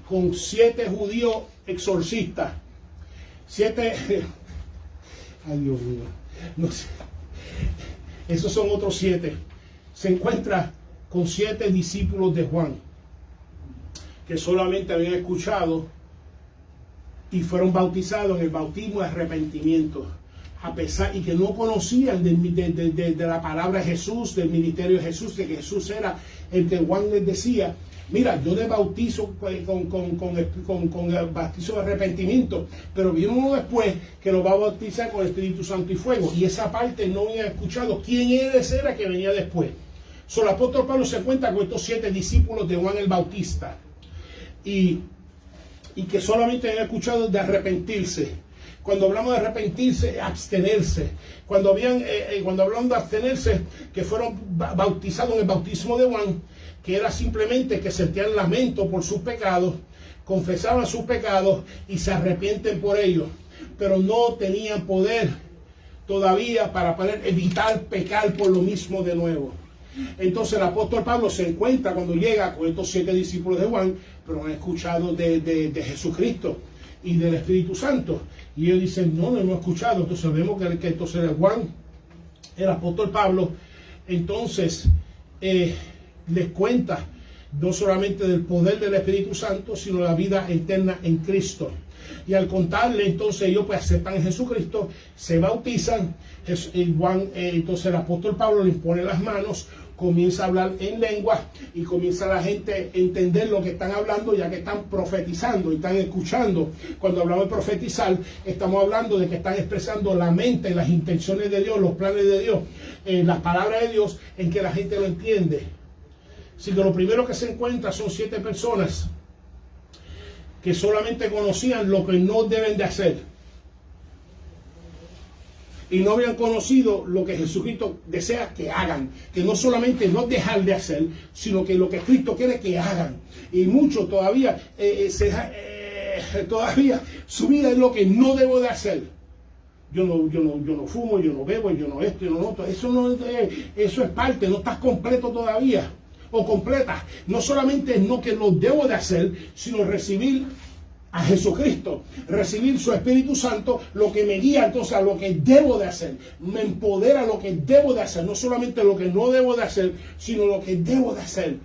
con 7 judíos exorcistas. 7, ay Dios mío, no sé. Esos son otros 7. Se encuentra con 7 discípulos de Juan, que solamente habían escuchado y fueron bautizados en el bautismo de arrepentimiento, a pesar y que no conocían de la palabra de Jesús, del ministerio de Jesús, de que Jesús era el que Juan les decía, mira, yo les bautizo con el bautizo de arrepentimiento, pero viene uno después que lo va a bautizar con el Espíritu Santo y fuego, y esa parte no habían escuchado quién era que venía después. El apóstol Pablo se encuentra con estos 7 discípulos de Juan el Bautista, y que solamente han escuchado de arrepentirse. Cuando hablamos de arrepentirse, abstenerse. Cuando hablamos de abstenerse, que fueron bautizados en el bautismo de Juan, que era simplemente que sentían lamento por sus pecados, confesaban sus pecados y se arrepienten por ellos. Pero no tenían poder todavía para poder evitar pecar por lo mismo de nuevo. Entonces el apóstol Pablo se encuentra cuando llega con estos 7 discípulos de Juan, pero han escuchado de Jesucristo y del Espíritu Santo. Y ellos dicen, no he escuchado. Entonces vemos que entonces el Juan, el apóstol Pablo, entonces les cuenta no solamente del poder del Espíritu Santo, sino la vida eterna en Cristo. Y al contarle, entonces ellos pues aceptan a Jesucristo, se bautizan. Juan, entonces el apóstol Pablo les pone las manos, comienza a hablar en lengua y comienza la gente a entender lo que están hablando, ya que están profetizando y están escuchando. Cuando hablamos de profetizar, estamos hablando de que están expresando la mente, las intenciones de Dios, los planes de Dios, las palabras de Dios, en que la gente lo entiende. Así que lo primero que se encuentra son 7 personas que solamente conocían lo que no deben de hacer. Y no habían conocido lo que Jesucristo desea que hagan. Que no solamente no dejar de hacer, sino que lo que Cristo quiere que hagan. Y muchos todavía, todavía su vida es lo que no debo de hacer. Yo no fumo, yo no bebo, yo no esto, yo no lo otro. Eso es parte, no estás completo todavía. O completa. No solamente no que lo debo de hacer, sino recibir a Jesucristo, recibir su Espíritu Santo, lo que me guía entonces a lo que debo de hacer, me empodera a lo que debo de hacer, no solamente lo que no debo de hacer, sino lo que debo de hacer.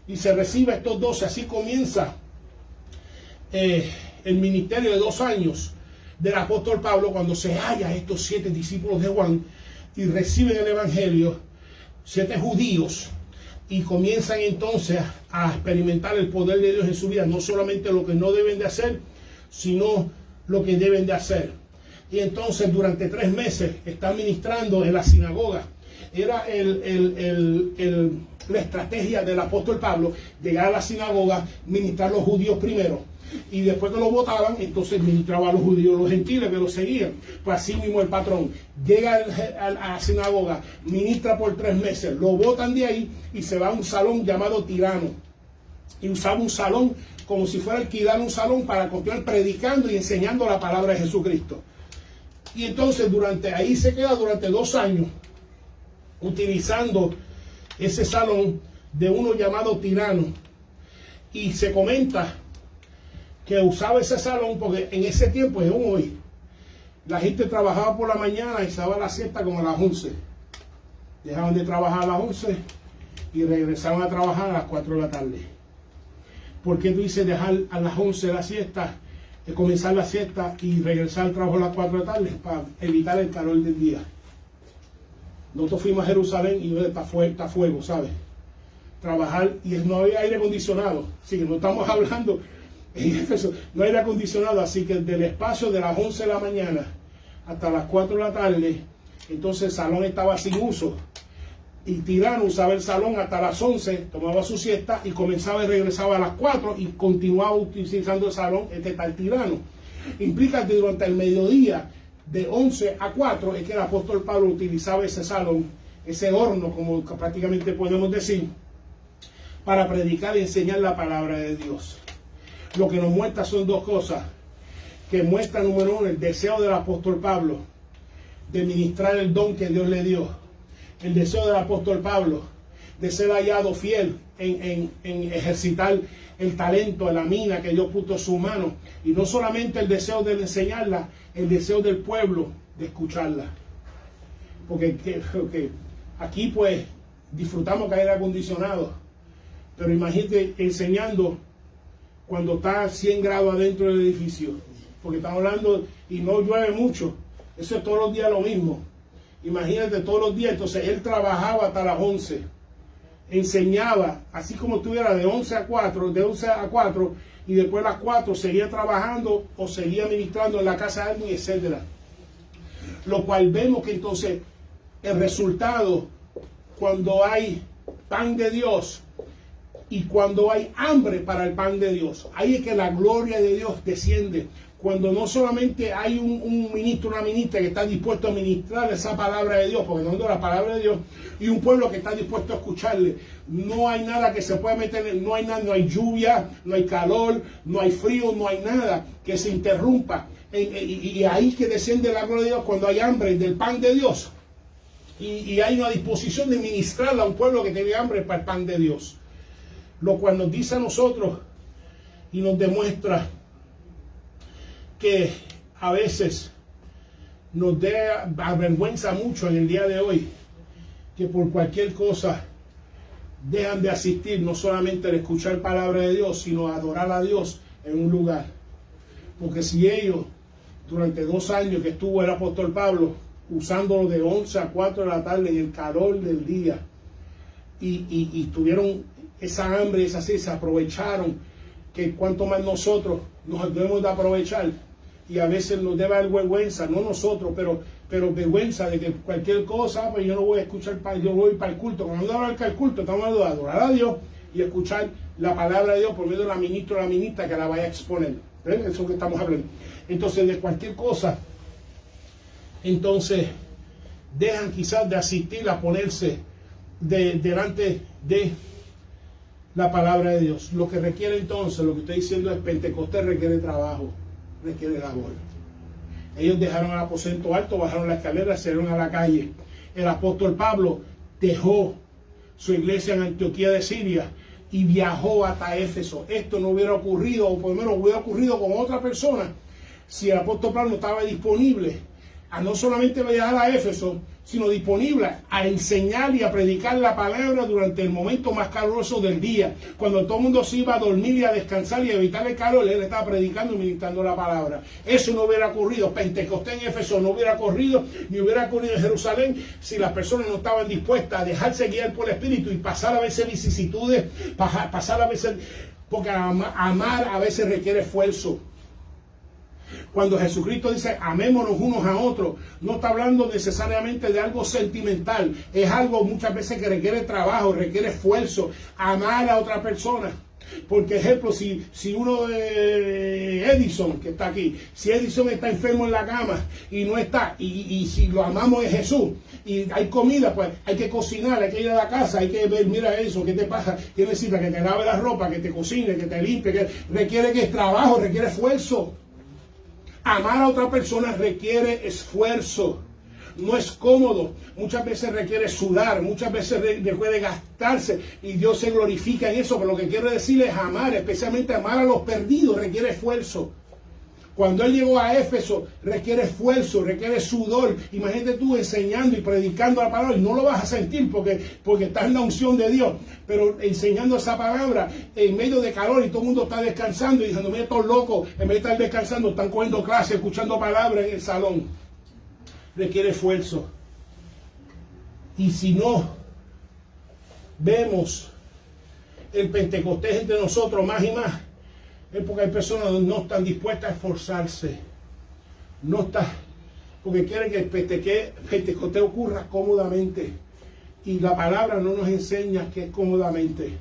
Y se recibe estos 12, así comienza el ministerio de 2 años del apóstol Pablo, cuando se halla estos 7 discípulos de Juan y reciben el Evangelio, 7 judíos, y comienzan entonces a experimentar el poder de Dios en su vida, no solamente lo que no deben de hacer, sino lo que deben de hacer. Y entonces durante 3 meses están ministrando en la sinagoga. Era la estrategia del apóstol Pablo, llegar a la sinagoga, ministrar a los judíos primero. Y después que lo votaban, entonces ministraba a los judíos, los gentiles que lo seguían. Pues así mismo el patrón llega a la sinagoga, ministra por 3 meses, lo votan de ahí y se va a un salón llamado Tirano. Y usaba un salón como si fuera alquilar un salón para continuar predicando y enseñando la palabra de Jesucristo. Y entonces ahí se queda durante 2 años utilizando ese salón de uno llamado Tirano. Y se comenta que usaba ese salón porque en ese tiempo, aún hoy, la gente trabajaba por la mañana y se daba la siesta como a las 11. Dejaban de trabajar a las 11 y regresaban a trabajar a las 4 de la tarde. ¿Por qué tú dices dejar a las 11 la siesta? comenzar la siesta y regresar al trabajo a las 4 de la tarde para evitar el calor del día. Nosotros fuimos a Jerusalén y está fuego, ¿sabes? Trabajar y no había aire acondicionado, así que no estamos hablando en Éfeso, no hay aire acondicionado, así que del espacio de las 11 de la mañana hasta las 4 de la tarde, entonces el salón estaba sin uso. Y Tirano usaba el salón hasta las 11, tomaba su siesta y comenzaba y regresaba a las 4 y continuaba utilizando el salón. Este tal Tirano. Implica que durante el mediodía, de 11 a 4, es que el apóstol Pablo utilizaba ese salón, ese horno, como prácticamente podemos decir, para predicar y enseñar la palabra de Dios. Lo que nos muestra son dos cosas, que muestra, número uno, el deseo del apóstol Pablo de ministrar el don que Dios le dio. El deseo del apóstol Pablo de ser hallado fiel en ejercitar el talento, la mina que Dios puso en su mano. Y no solamente el deseo de enseñarla, el deseo del pueblo de escucharla. Porque aquí pues disfrutamos que hay aire acondicionado. Pero imagínate enseñando cuando está a 100 grados adentro del edificio. Porque estamos hablando y no llueve mucho. Eso es todos los días lo mismo. Imagínate todos los días. Entonces él trabajaba hasta las 11. Enseñaba, así como estuviera de 11 a 4, y después a las 4 seguía trabajando o seguía ministrando en la casa de alguien, etc. Lo cual vemos que entonces el resultado, cuando hay pan de Dios y cuando hay hambre para el pan de Dios, ahí es que la gloria de Dios desciende. Cuando no solamente hay un ministro, una ministra que está dispuesto a ministrar esa palabra de Dios, porque no es la palabra de Dios, y un pueblo que está dispuesto a escucharle, no hay nada que se pueda meter, no hay nada, no hay lluvia, no hay calor, no hay frío, no hay nada que se interrumpa. Y ahí que desciende la gloria de Dios cuando hay hambre del pan de Dios. Y hay una disposición de ministrarle a un pueblo que tiene hambre para el pan de Dios. Lo cual nos dice a nosotros y nos demuestra que a veces nos avergüenza mucho en el día de hoy que por cualquier cosa dejan de asistir, no solamente a escuchar palabra de Dios, sino a adorar a Dios en un lugar. Porque si ellos, durante 2 años que estuvo el apóstol Pablo, usándolo de 11 a 4 de la tarde en el calor del día, y tuvieron esa hambre, esa sed, se aprovecharon, que cuanto más nosotros nos debemos de aprovechar. Y a veces nos debe dar vergüenza, no nosotros, pero vergüenza de que cualquier cosa, pues yo no voy a escuchar, yo voy para el culto. Cuando no hablar del culto, estamos hablando de adorar a Dios y escuchar la palabra de Dios por medio de la ministra o la ministra que la vaya a exponer. ¿Ven? Eso es lo que estamos hablando. Entonces, de cualquier cosa, entonces, dejan quizás de asistir a ponerse delante de la palabra de Dios. Lo que requiere entonces, lo que estoy diciendo es Pentecostés requiere trabajo, requiere labor. Ellos dejaron el aposento alto, bajaron la escalera, salieron a la calle. El apóstol Pablo dejó su iglesia en Antioquía de Siria y viajó hasta Éfeso. Esto no hubiera ocurrido, o por lo menos hubiera ocurrido con otra persona, si el apóstol Pablo no estaba disponible a no solamente viajar a Éfeso, sino disponible a enseñar y a predicar la palabra durante el momento más caluroso del día, cuando todo el mundo se iba a dormir y a descansar y a evitar el calor. Él estaba predicando y ministrando la palabra. Eso no hubiera ocurrido. Pentecostés en Éfeso no hubiera ocurrido, ni hubiera ocurrido en Jerusalén, si las personas no estaban dispuestas a dejarse guiar por el Espíritu y pasar a veces vicisitudes, pasar a veces, porque amar a veces requiere esfuerzo. Cuando Jesucristo dice amémonos unos a otros, no está hablando necesariamente de algo sentimental, es algo muchas veces que requiere trabajo, requiere esfuerzo, amar a otra persona. Porque, ejemplo, si uno de Edison, que está aquí, si Edison está enfermo en la cama y no está, y si lo amamos es Jesús, y hay comida, pues hay que cocinar, hay que ir a la casa, hay que ver, mira eso, ¿qué te pasa? ¿Qué necesita? Que te lave la ropa, que te cocine, que te limpie, que requiere que es trabajo, requiere esfuerzo. Amar a otra persona requiere esfuerzo, no es cómodo, muchas veces requiere sudar, muchas veces requiere gastarse y Dios se glorifica en eso, pero lo que quiero decir es amar, especialmente amar a los perdidos requiere esfuerzo. Cuando él llegó a Éfeso, requiere esfuerzo, requiere sudor. Imagínate tú enseñando y predicando la palabra y no lo vas a sentir porque estás en la unción de Dios. Pero enseñando esa palabra en medio de calor y todo el mundo está descansando y diciendo, mira, estos locos, en vez de estar descansando, están cogiendo clases, escuchando palabras en el salón. Requiere esfuerzo. Y si no vemos el Pentecostés entre nosotros más y más, es porque hay personas que no están dispuestas a esforzarse. No está, porque quieren que el Pentecostés ocurra cómodamente. Y la palabra no nos enseña que es cómodamente.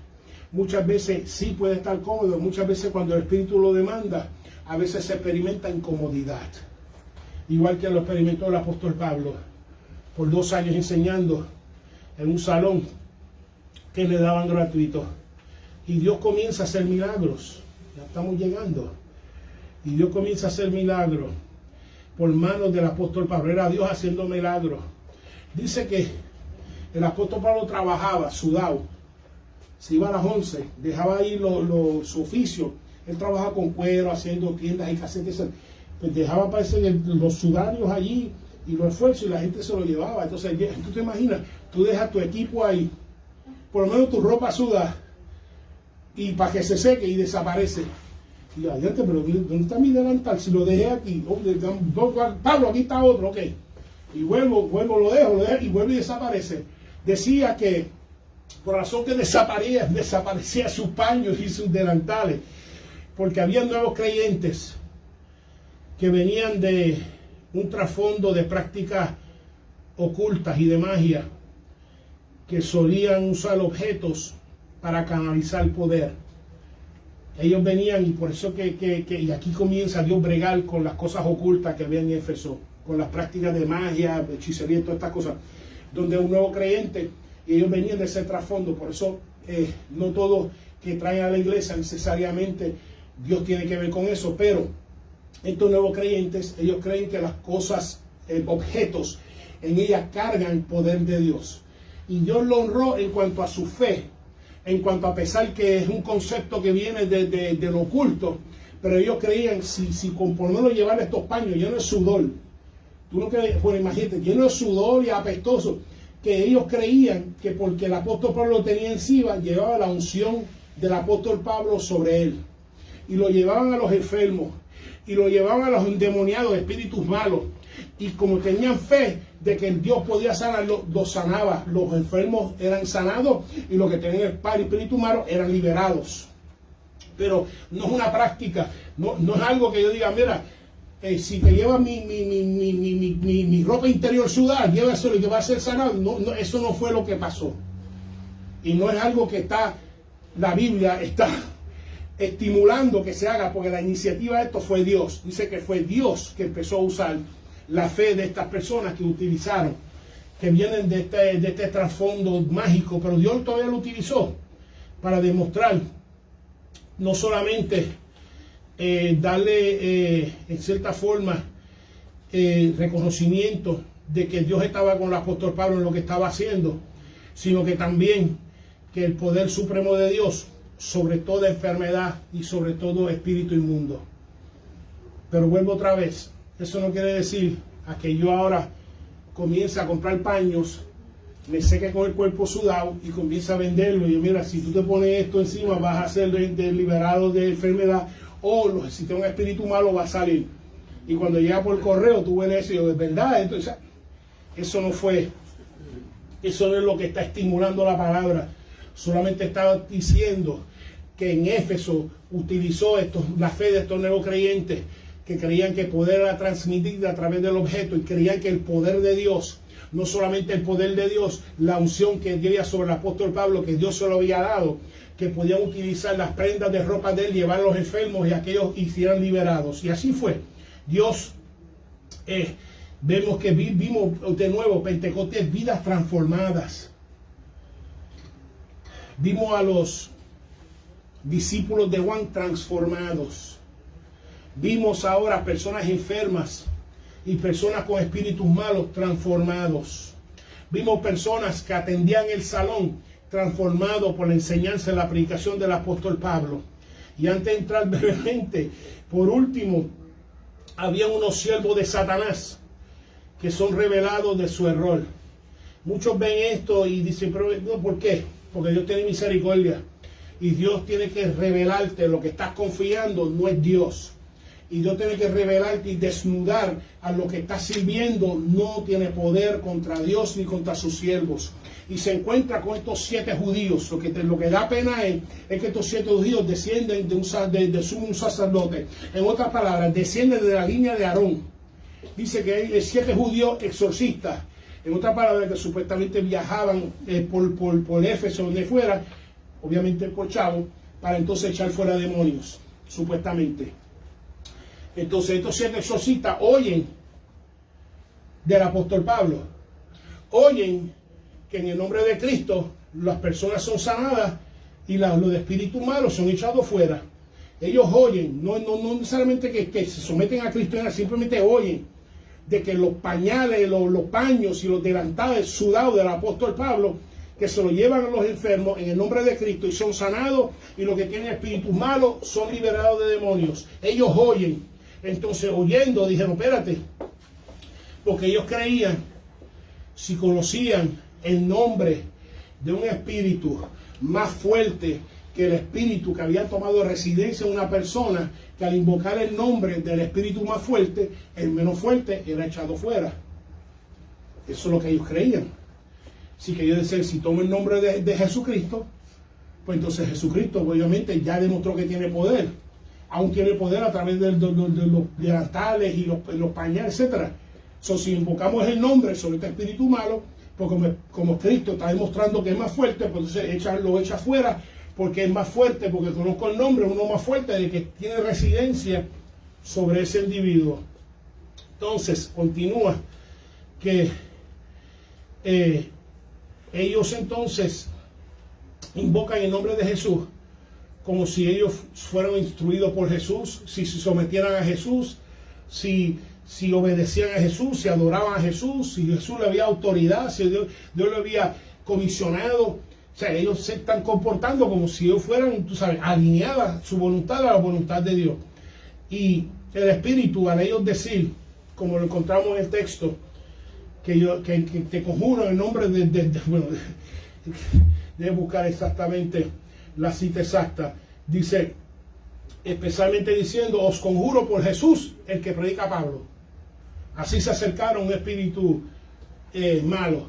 Muchas veces sí puede estar cómodo, muchas veces cuando el Espíritu lo demanda, a veces se experimenta incomodidad. Igual que lo experimentó el apóstol Pablo, por 2 años enseñando en un salón que le daban gratuito. Y Dios comienza a hacer milagros. Ya estamos llegando. Y Dios comienza a hacer milagros por manos del apóstol Pablo. Era Dios haciendo milagros. Dice que el apóstol Pablo trabajaba, sudado. Se iba a las 11, dejaba ahí su oficio. Él trabajaba con cuero, haciendo tiendas y casetes. Pues dejaba, parece, los sudarios allí y los esfuerzos y la gente se lo llevaba. Entonces, tú te imaginas, tú dejas tu equipo ahí, por lo menos tu ropa suda, y para que se seque y desaparece. Y adiante, pero ¿dónde está mi delantal? Si lo dejé aquí, Pablo, aquí está otro, ok. Y vuelvo, lo dejo y vuelve y desaparece. Decía que por razón que desaparecía sus paños y sus delantales, porque había nuevos creyentes que venían de un trasfondo de prácticas ocultas y de magia, que solían usar objetos para canalizar el poder. Ellos venían, y por eso y aquí comienza Dios bregar con las cosas ocultas que había en Éfeso, con las prácticas de magia, hechicería y todas estas cosas, donde un nuevo creyente, y ellos venían de ese trasfondo. Por eso no todo que traen a la iglesia necesariamente Dios tiene que ver con eso, pero estos nuevos creyentes, ellos creen que las cosas, objetos, en ellas cargan poder de Dios. Y Dios lo honró en cuanto a su fe, en cuanto a pesar que es un concepto que viene de lo oculto, pero ellos creían, si por lo menos llevar estos paños llenos de sudor, tú no crees, bueno, imagínate, lleno de sudor y apestoso, que ellos creían que porque el apóstol Pablo lo tenía encima, llevaba la unción del apóstol Pablo sobre él. Y lo llevaban a los enfermos, y lo llevaban a los endemoniados, espíritus malos. Y como tenían fe de que Dios podía sanar, los sanaba. Los enfermos eran sanados y los que tenían el espíritu malo eran liberados. Pero no es una práctica, no es algo que yo diga, mira, si te lleva mi ropa interior sudada, llévaselo y que va a ser sanado. No, eso no fue lo que pasó. Y no es algo que la Biblia está estimulando que se haga, porque la iniciativa de esto fue Dios. Dice que fue Dios que empezó a usar la fe de estas personas que utilizaron, que vienen de este trasfondo mágico, pero Dios todavía lo utilizó para demostrar, no solamente darle en cierta forma reconocimiento de que Dios estaba con el apóstol Pablo en lo que estaba haciendo, sino que también que el poder supremo de Dios sobre toda enfermedad y sobre todo espíritu inmundo. Pero vuelvo otra vez, eso no quiere decir a que yo ahora comience a comprar paños, me seque con el cuerpo sudado y comience a venderlo. Y mira, si tú te pones esto encima vas a ser liberado de enfermedad, o si tienes un espíritu malo va a salir. Y cuando llega por correo tú ves eso y yo, ¿es verdad? Entonces, eso no es lo que está estimulando la palabra. Solamente estaba diciendo que en Éfeso utilizó la fe de estos nuevos creyentes que creían que el poder era transmitido a través del objeto, y creían que el poder de Dios, no solamente el poder de Dios, la unción que había sobre el apóstol Pablo, que Dios se lo había dado, que podían utilizar las prendas de ropa de él, llevar a los enfermos y aquellos hicieran liberados. Y así fue. Dios, vemos que vimos de nuevo Pentecostés, vidas transformadas. Vimos a los discípulos de Juan transformados. Vimos ahora personas enfermas y personas con espíritus malos transformados. Vimos personas que atendían el salón transformados por la enseñanza y la predicación del apóstol Pablo. Y antes de entrar brevemente, por último, había unos siervos de Satanás que son revelados de su error. Muchos ven esto y dicen, pero no, ¿por qué? Porque Dios tiene misericordia. Y Dios tiene que revelarte lo que estás confiando, no es Dios. Y Dios tiene que revelarte y desnudar a lo que estás sirviendo, no tiene poder contra Dios ni contra sus siervos. Y se encuentra con estos 7 judíos. Lo que da pena es que estos 7 judíos descienden de sumo sacerdote. En otras palabras, descienden de la línea de Aarón. Dice que hay 7 judíos exorcistas. En otras palabras, que supuestamente viajaban por Éfeso, donde fuera, obviamente por Chavo, para entonces echar fuera demonios, supuestamente. Entonces estos 7 exorcistas oyen del apóstol Pablo, oyen que en el nombre de Cristo las personas son sanadas y los de espíritus malos son echados fuera. Ellos oyen, no necesariamente que se someten a Cristo, simplemente oyen de que los pañales, los paños y los delantales sudados del apóstol Pablo, que se lo llevan a los enfermos en el nombre de Cristo y son sanados, y los que tienen espíritus malos son liberados de demonios. Ellos oyen. Entonces, oyendo, dijeron, espérate, porque ellos creían, si conocían el nombre de un espíritu más fuerte que el espíritu que había tomado residencia en una persona, que al invocar el nombre del espíritu más fuerte, el menos fuerte era echado fuera. Eso es lo que ellos creían. Así que ellos decían, si tomo el nombre de Jesucristo, pues entonces Jesucristo obviamente ya demostró que tiene poder. Aún tiene poder a través de los delantales y los pañales, etc. Si invocamos el nombre sobre este espíritu malo, pues como Cristo está demostrando que es más fuerte, pues entonces lo echa fuera, porque es más fuerte, porque conozco el nombre, uno más fuerte, de que tiene residencia sobre ese individuo. Entonces, continúa que ellos entonces invocan el nombre de Jesús como si ellos fueran instruidos por Jesús, si se sometieran a Jesús, si obedecían a Jesús, si adoraban a Jesús, si Jesús le había autoridad, si Dios le había comisionado. O sea, ellos se están comportando como si ellos fueran, tú sabes, alineadas su voluntad a la voluntad de Dios. Y el Espíritu, al ellos decir, como lo encontramos en el texto, que te conjuro en el nombre bueno, de buscar exactamente la cita exacta, dice, especialmente diciendo, os conjuro por Jesús, el que predica Pablo. Así se acercaron un espíritu malo.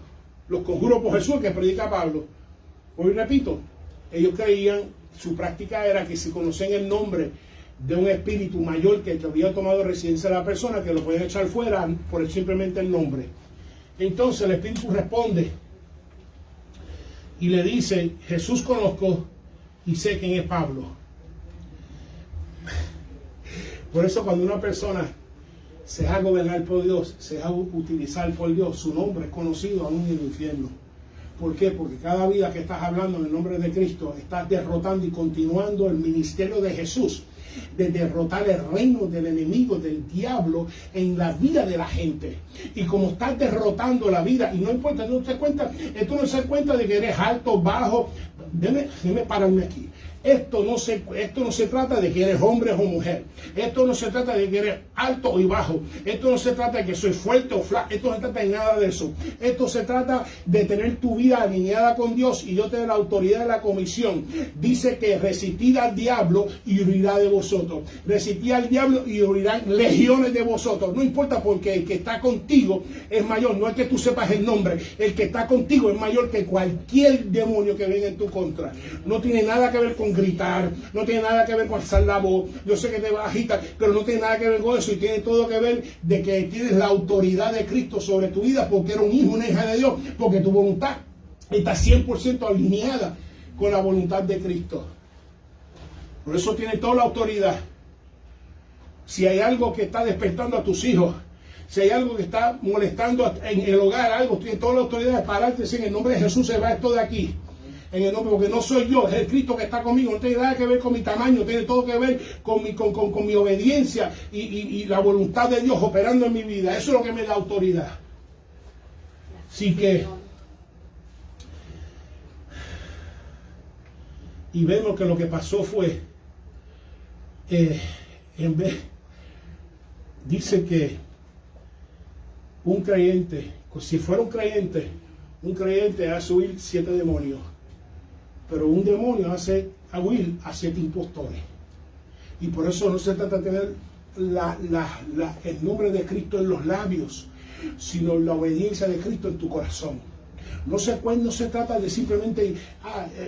Los conjuro por Jesús, el que predica Pablo. Hoy repito, ellos creían, su práctica era que si conocían el nombre de un espíritu mayor que había tomado residencia de la persona, que lo podían echar fuera por simplemente el nombre. Entonces el espíritu responde y le dice, Jesús conozco y sé quién es Pablo. Por eso cuando una persona se deja gobernar por Dios, se deja utilizar por Dios, su nombre es conocido aún en el infierno. ¿Por qué? Porque cada vida que estás hablando en el nombre de Cristo, estás derrotando y continuando el ministerio de Jesús, de derrotar el reino del enemigo, del diablo, en la vida de la gente. Y como estás derrotando la vida, y no importa, tú no te das cuenta de que eres alto, bajo, déjame pararme aquí. Esto no se trata de que eres hombre o mujer. Esto no se trata de que eres alto o bajo. Esto no se trata de que soy fuerte o flaco. Esto no se trata de nada de eso. Esto se trata de tener tu vida alineada con Dios, y Dios te da la autoridad de la comisión. Dice que resistid al diablo y huirá de vosotros. Resistid al diablo y huirán legiones de vosotros. No importa, porque el que está contigo es mayor. No es que tú sepas el nombre. El que está contigo es mayor que cualquier demonio que venga en tu contra. No tiene nada que ver con gritar, no tiene nada que ver con alzar la voz. Yo sé que te vas a agitar, pero no tiene nada que ver con eso, y tiene todo que ver de que tienes la autoridad de Cristo sobre tu vida, porque eres un hijo, una hija de Dios, porque tu voluntad está 100% alineada con la voluntad de Cristo. Por eso tiene toda la autoridad. Si hay algo que está despertando a tus hijos, si hay algo que está molestando en el hogar, algo, tiene toda la autoridad de pararte y decir, en el nombre de Jesús se va esto de aquí. En el nombre, porque no soy yo, es el Cristo que está conmigo. No tiene nada que ver con mi tamaño, tiene todo que ver con mi obediencia y la voluntad de Dios operando en mi vida. Eso es lo que me da autoridad. Así que, y vemos que lo que pasó fue, en vez dice que un creyente, si fuera un creyente hace huir 7 demonios, pero un demonio hace huir a 7 impostores. Y por eso no se trata de tener el nombre de Cristo en los labios, sino la obediencia de Cristo en tu corazón. No se trata de simplemente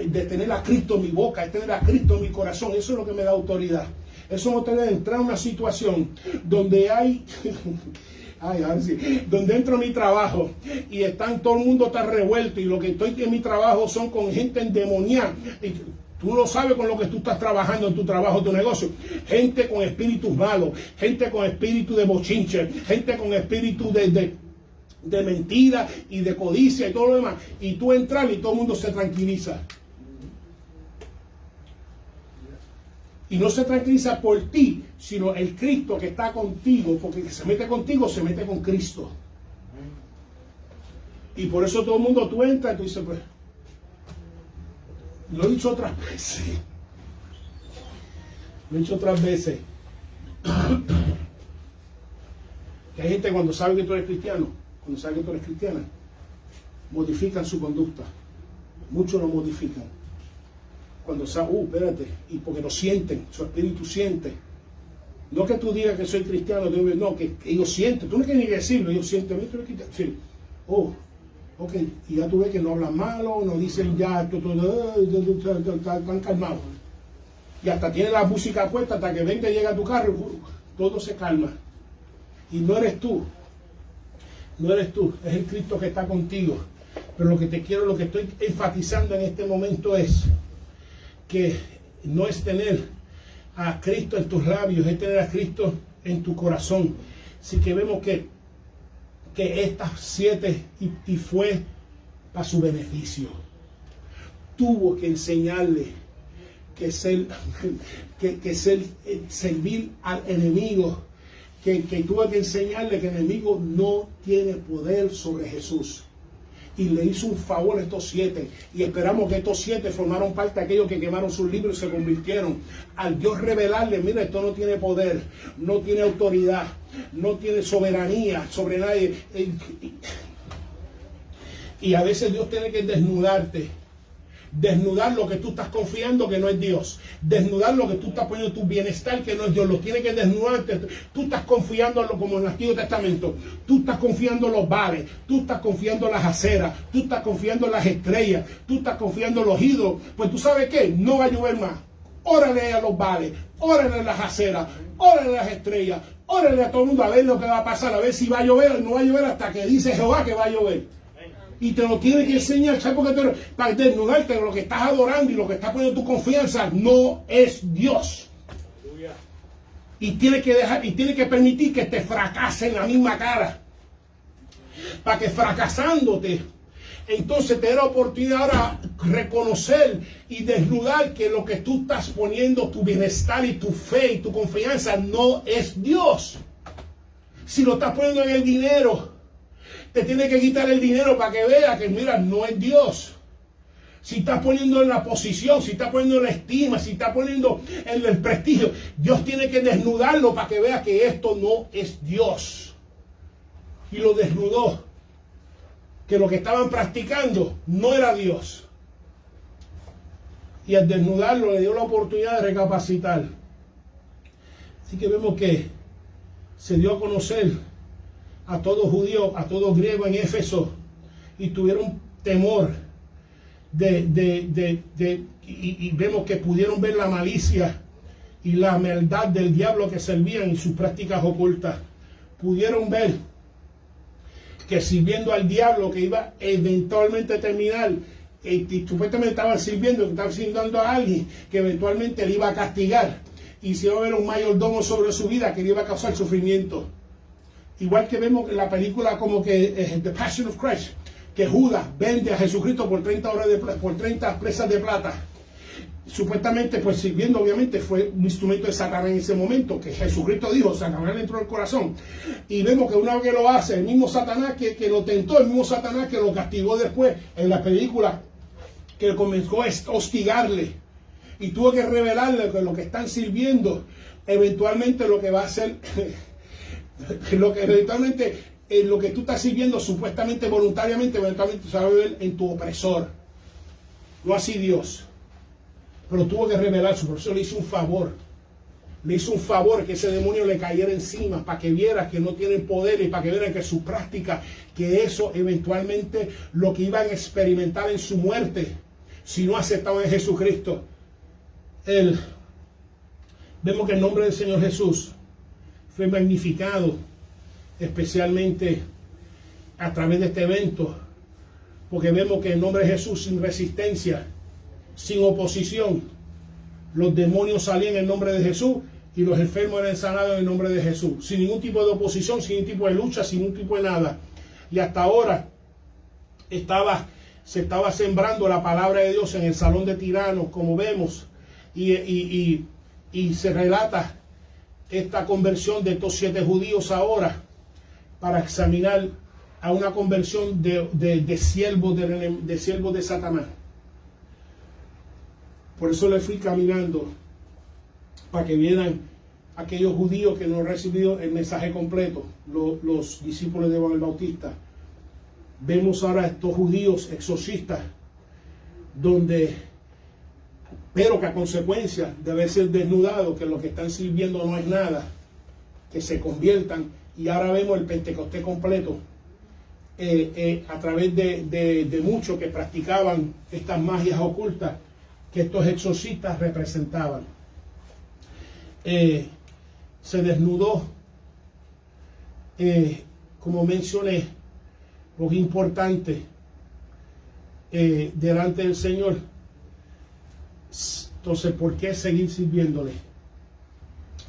de tener a Cristo en mi boca, es tener a Cristo en mi corazón. Eso es lo que me da autoridad. Eso no te debe entrar en una situación donde hay... donde entro a mi trabajo y todo el mundo está revuelto y lo que estoy en mi trabajo son con gente endemoniada. Tú no sabes con lo que tú estás trabajando en tu trabajo, tu negocio. Gente con espíritus malos, gente con espíritu de bochinche, gente con espíritu de mentira y de codicia y todo lo demás. Y tú entras y todo el mundo se tranquiliza. Y no se tranquiliza por ti, sino el Cristo que está contigo, porque el que se mete contigo se mete con Cristo. Y por eso todo el mundo, tú entras y tú dices, pues, lo he dicho otras veces. Que hay gente cuando sabe que tú eres cristiano, cuando sabe que tú eres cristiana, modifican su conducta. Muchos lo modifican. Cuando saben, espérate, y porque lo sienten, su espíritu siente. No que tú digas que soy cristiano, no, que ellos sienten. Tú no tienes que decirlo, ellos sienten, tú eres cristiano. Sí. Ok, y ya tú ves que no hablan malo, no dicen ya, están calmados. Y hasta tiene la música puesta hasta que venga y llega a tu carro, todo se calma. Y no eres tú, es el Cristo que está contigo. Pero lo que estoy enfatizando en este momento es que no es tener a Cristo en tus labios, es tener a Cristo en tu corazón. Así que vemos que estas 7 y fue para su beneficio. Tuvo que enseñarle que servir al enemigo, que tuvo que enseñarle que el enemigo no tiene poder sobre Jesús. Y le hizo un favor a estos 7. Y esperamos que estos 7 formaron parte de aquellos que quemaron sus libros y se convirtieron. Al Dios revelarle, mira, esto no tiene poder, no tiene autoridad, no tiene soberanía sobre nadie. Y a veces Dios tiene que desnudarte. Desnudar lo que tú estás confiando que no es Dios. Desnudar lo que tú estás poniendo tu bienestar que no es Dios. Lo tiene que desnudarte. Tú estás confiando como en el Antiguo Testamento. Tú estás confiando en los bares. Tú estás confiando en las aceras. Tú estás confiando en las estrellas. Tú estás confiando en los ídolos. Pues tú sabes qué, no va a llover más. Órale a los bares. Órale a las aceras. Órale a las estrellas. Órale a todo el mundo a ver lo que va a pasar. A ver si va a llover o no va a llover hasta que dice Jehová que va a llover. Y te lo tiene que enseñar, ¿sabes por qué? Para desnudarte de lo que estás adorando y lo que estás poniendo tu confianza no es Dios. Y tiene que dejar, y tiene que permitir que te fracase en la misma cara. Para que fracasándote, entonces te dé la oportunidad ahora reconocer y desnudar que lo que tú estás poniendo, tu bienestar y tu fe y tu confianza no es Dios. Si lo estás poniendo en el dinero, te tiene que quitar el dinero para que vea que, mira, no es Dios. Si estás poniendo en la posición, si estás poniendo en la estima, si estás poniendo en el prestigio, Dios tiene que desnudarlo para que vea que esto no es Dios. Y lo desnudó. Que lo que estaban practicando no era Dios. Y al desnudarlo le dio la oportunidad de recapacitar. Así que vemos que se dio a conocer a todo judío, a todo griego en Éfeso, y tuvieron temor y vemos que pudieron ver la malicia y la maldad del diablo que servían en sus prácticas ocultas. Pudieron ver que sirviendo al diablo que iba eventualmente a terminar, y supuestamente estaban sirviendo a alguien que eventualmente le iba a castigar, y se iba a ver un mayordomo sobre su vida que le iba a causar sufrimiento. Igual que vemos en la película como que The Passion of Christ, que Judas vende a Jesucristo por 30 presas de plata. Supuestamente, pues sirviendo, obviamente, fue un instrumento de Satanás en ese momento, que Jesucristo dijo, Satanás entró en el corazón. Y vemos que una vez que lo hace, el mismo Satanás que lo tentó, el mismo Satanás que lo castigó después en la película, que comenzó a hostigarle. Y tuvo que revelarle que lo que están sirviendo, eventualmente lo que va a hacer Lo que eventualmente, lo que tú estás sirviendo supuestamente voluntariamente, eventualmente se va a ver en tu opresor. No así Dios. Pero tuvo que revelar su, por eso le hizo un favor. Le hizo un favor que ese demonio le cayera encima para que viera que no tienen poder y para que viera que su práctica, que eso eventualmente lo que iban a experimentar en su muerte, si no aceptaban a Jesucristo. Vemos que el nombre del Señor Jesús fue magnificado, especialmente a través de este evento, porque vemos que el nombre de Jesús, sin resistencia, sin oposición, los demonios salían en el nombre de Jesús y los enfermos eran sanados en el nombre de Jesús, sin ningún tipo de oposición, sin ningún tipo de lucha, sin ningún tipo de nada. Y hasta ahora se estaba sembrando la palabra de Dios en el salón de tiranos, como vemos, y se relata esta conversión de estos 7 judíos ahora, para examinar a una conversión de siervos de Satanás. Por eso le fui caminando, para que vieran aquellos judíos que no han recibido el mensaje completo, los discípulos de Juan el Bautista. Vemos ahora estos judíos exorcistas, pero que a consecuencia de haber sido desnudados, que lo que están sirviendo no es nada, que se conviertan. Y ahora vemos el Pentecostés completo, a través de muchos que practicaban estas magias ocultas que estos exorcistas representaban. Se desnudó, como mencioné, lo importante, delante del Señor. Entonces, ¿por qué seguir sirviéndole?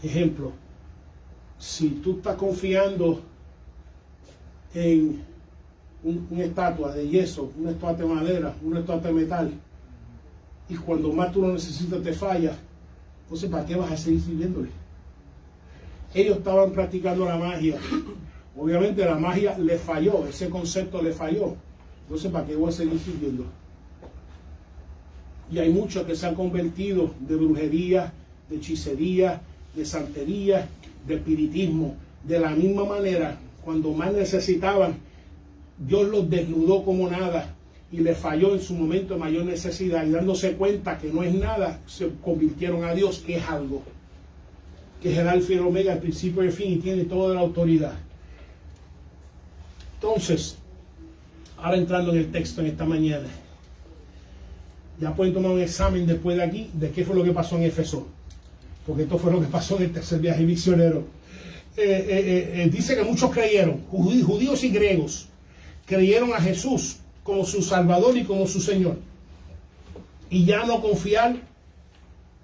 Ejemplo, si tú estás confiando en una estatua de yeso, una estatua de madera, una estatua de metal, y cuando más tú lo necesitas te falla, entonces ¿para qué vas a seguir sirviéndole? Ellos estaban practicando la magia. Obviamente la magia le falló, ese concepto le falló. Entonces ¿para qué voy a seguir sirviendo? Y hay muchos que se han convertido de brujería, de hechicería, de santería, de espiritismo. De la misma manera, cuando más necesitaban, Dios los desnudó como nada y les falló en su momento de mayor necesidad, y dándose cuenta que no es nada, se convirtieron a Dios, que es algo, que es el alfa y el omega, el principio y el fin, y tiene toda la autoridad. Entonces, ahora entrando en el texto en esta mañana, ya pueden tomar un examen después de aquí de qué fue lo que pasó en Éfeso, porque esto fue lo que pasó en el tercer viaje misionero. Dice que muchos creyeron, judíos y griegos, creyeron a Jesús como su Salvador y como su Señor, y ya no confiar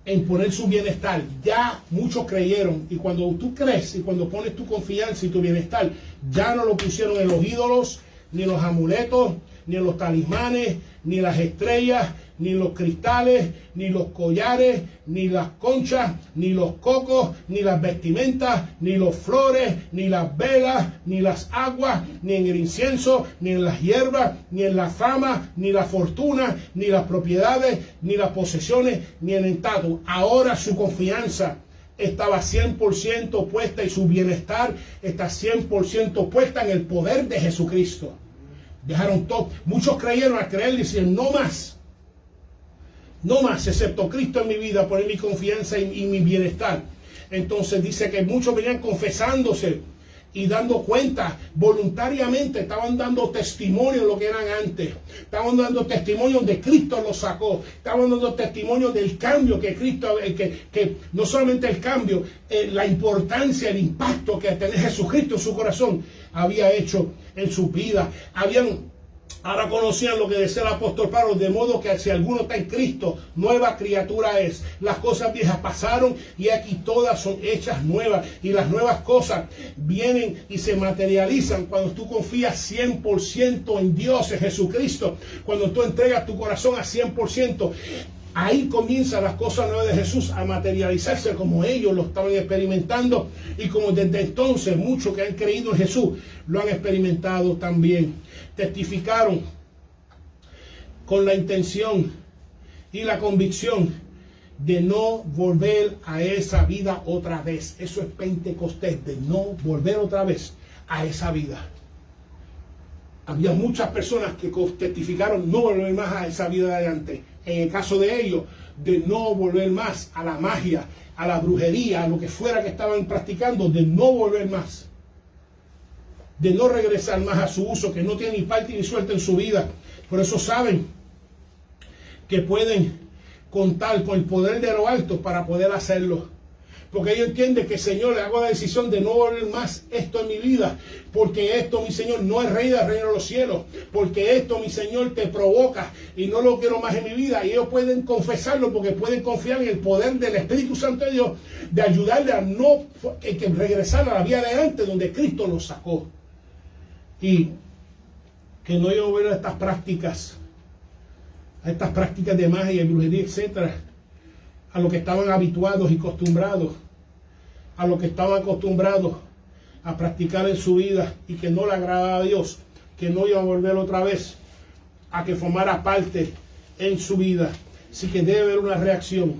en poner su bienestar. Ya muchos creyeron, y cuando tú crees y cuando pones tu confianza y tu bienestar, ya no lo pusieron en los ídolos, ni en los amuletos, ni en los talismanes, ni las estrellas, ni los cristales, ni los collares, ni las conchas, ni los cocos, ni las vestimentas, ni los flores, ni las velas, ni las aguas, ni en el incienso, ni en las hierbas, ni en la fama, ni la fortuna, ni las propiedades, ni las posesiones, ni en el estatus. Ahora su confianza estaba 100% puesta, y su bienestar está 100% puesta en el poder de Jesucristo. Dejaron todo. Muchos creyeron, al creer decían: no más, excepto Cristo en mi vida, poner mi confianza y mi bienestar. Entonces dice que muchos venían confesándose y dando cuenta voluntariamente, estaban dando testimonio de lo que eran antes, estaban dando testimonio de Cristo los sacó, estaban dando testimonio del cambio que Cristo, que no solamente el cambio, la importancia, el impacto que tenía Jesucristo en su corazón había hecho en su vida. Ahora conocían lo que decía el apóstol Pablo, de modo que si alguno está en Cristo, nueva criatura es. Las cosas viejas pasaron y aquí todas son hechas nuevas. Y las nuevas cosas vienen y se materializan cuando tú confías 100% en Dios, en Jesucristo. Cuando tú entregas tu corazón a 100%. Ahí comienzan las cosas nuevas de Jesús a materializarse como ellos lo estaban experimentando, y como desde entonces muchos que han creído en Jesús lo han experimentado también. Testificaron con la intención y la convicción de no volver a esa vida otra vez. Eso es Pentecostés, de no volver otra vez a esa vida. Había muchas personas que testificaron no volver más a esa vida de antes. En el caso de ellos, de no volver más a la magia, a la brujería, a lo que fuera que estaban practicando, de no volver más. De no regresar más a su uso, que no tiene ni parte ni suerte en su vida. Por eso saben que pueden contar con el poder de lo alto para poder hacerlo. Porque ellos entienden que, Señor, le hago la decisión de no volver más esto en mi vida. Porque esto, mi Señor, no es rey del reino de los cielos. Porque esto, mi Señor, te provoca y no lo quiero más en mi vida. Y ellos pueden confesarlo porque pueden confiar en el poder del Espíritu Santo de Dios de ayudarle a no que regresar a la vida de antes donde Cristo los sacó. Y que no iba a volver a estas prácticas de magia y brujería, etcétera, a lo que estaban habituados y acostumbrados, a lo que estaban acostumbrados a practicar en su vida y que no le agradaba a Dios, que no iba a volver otra vez a que formara parte en su vida. Así que debe haber una reacción.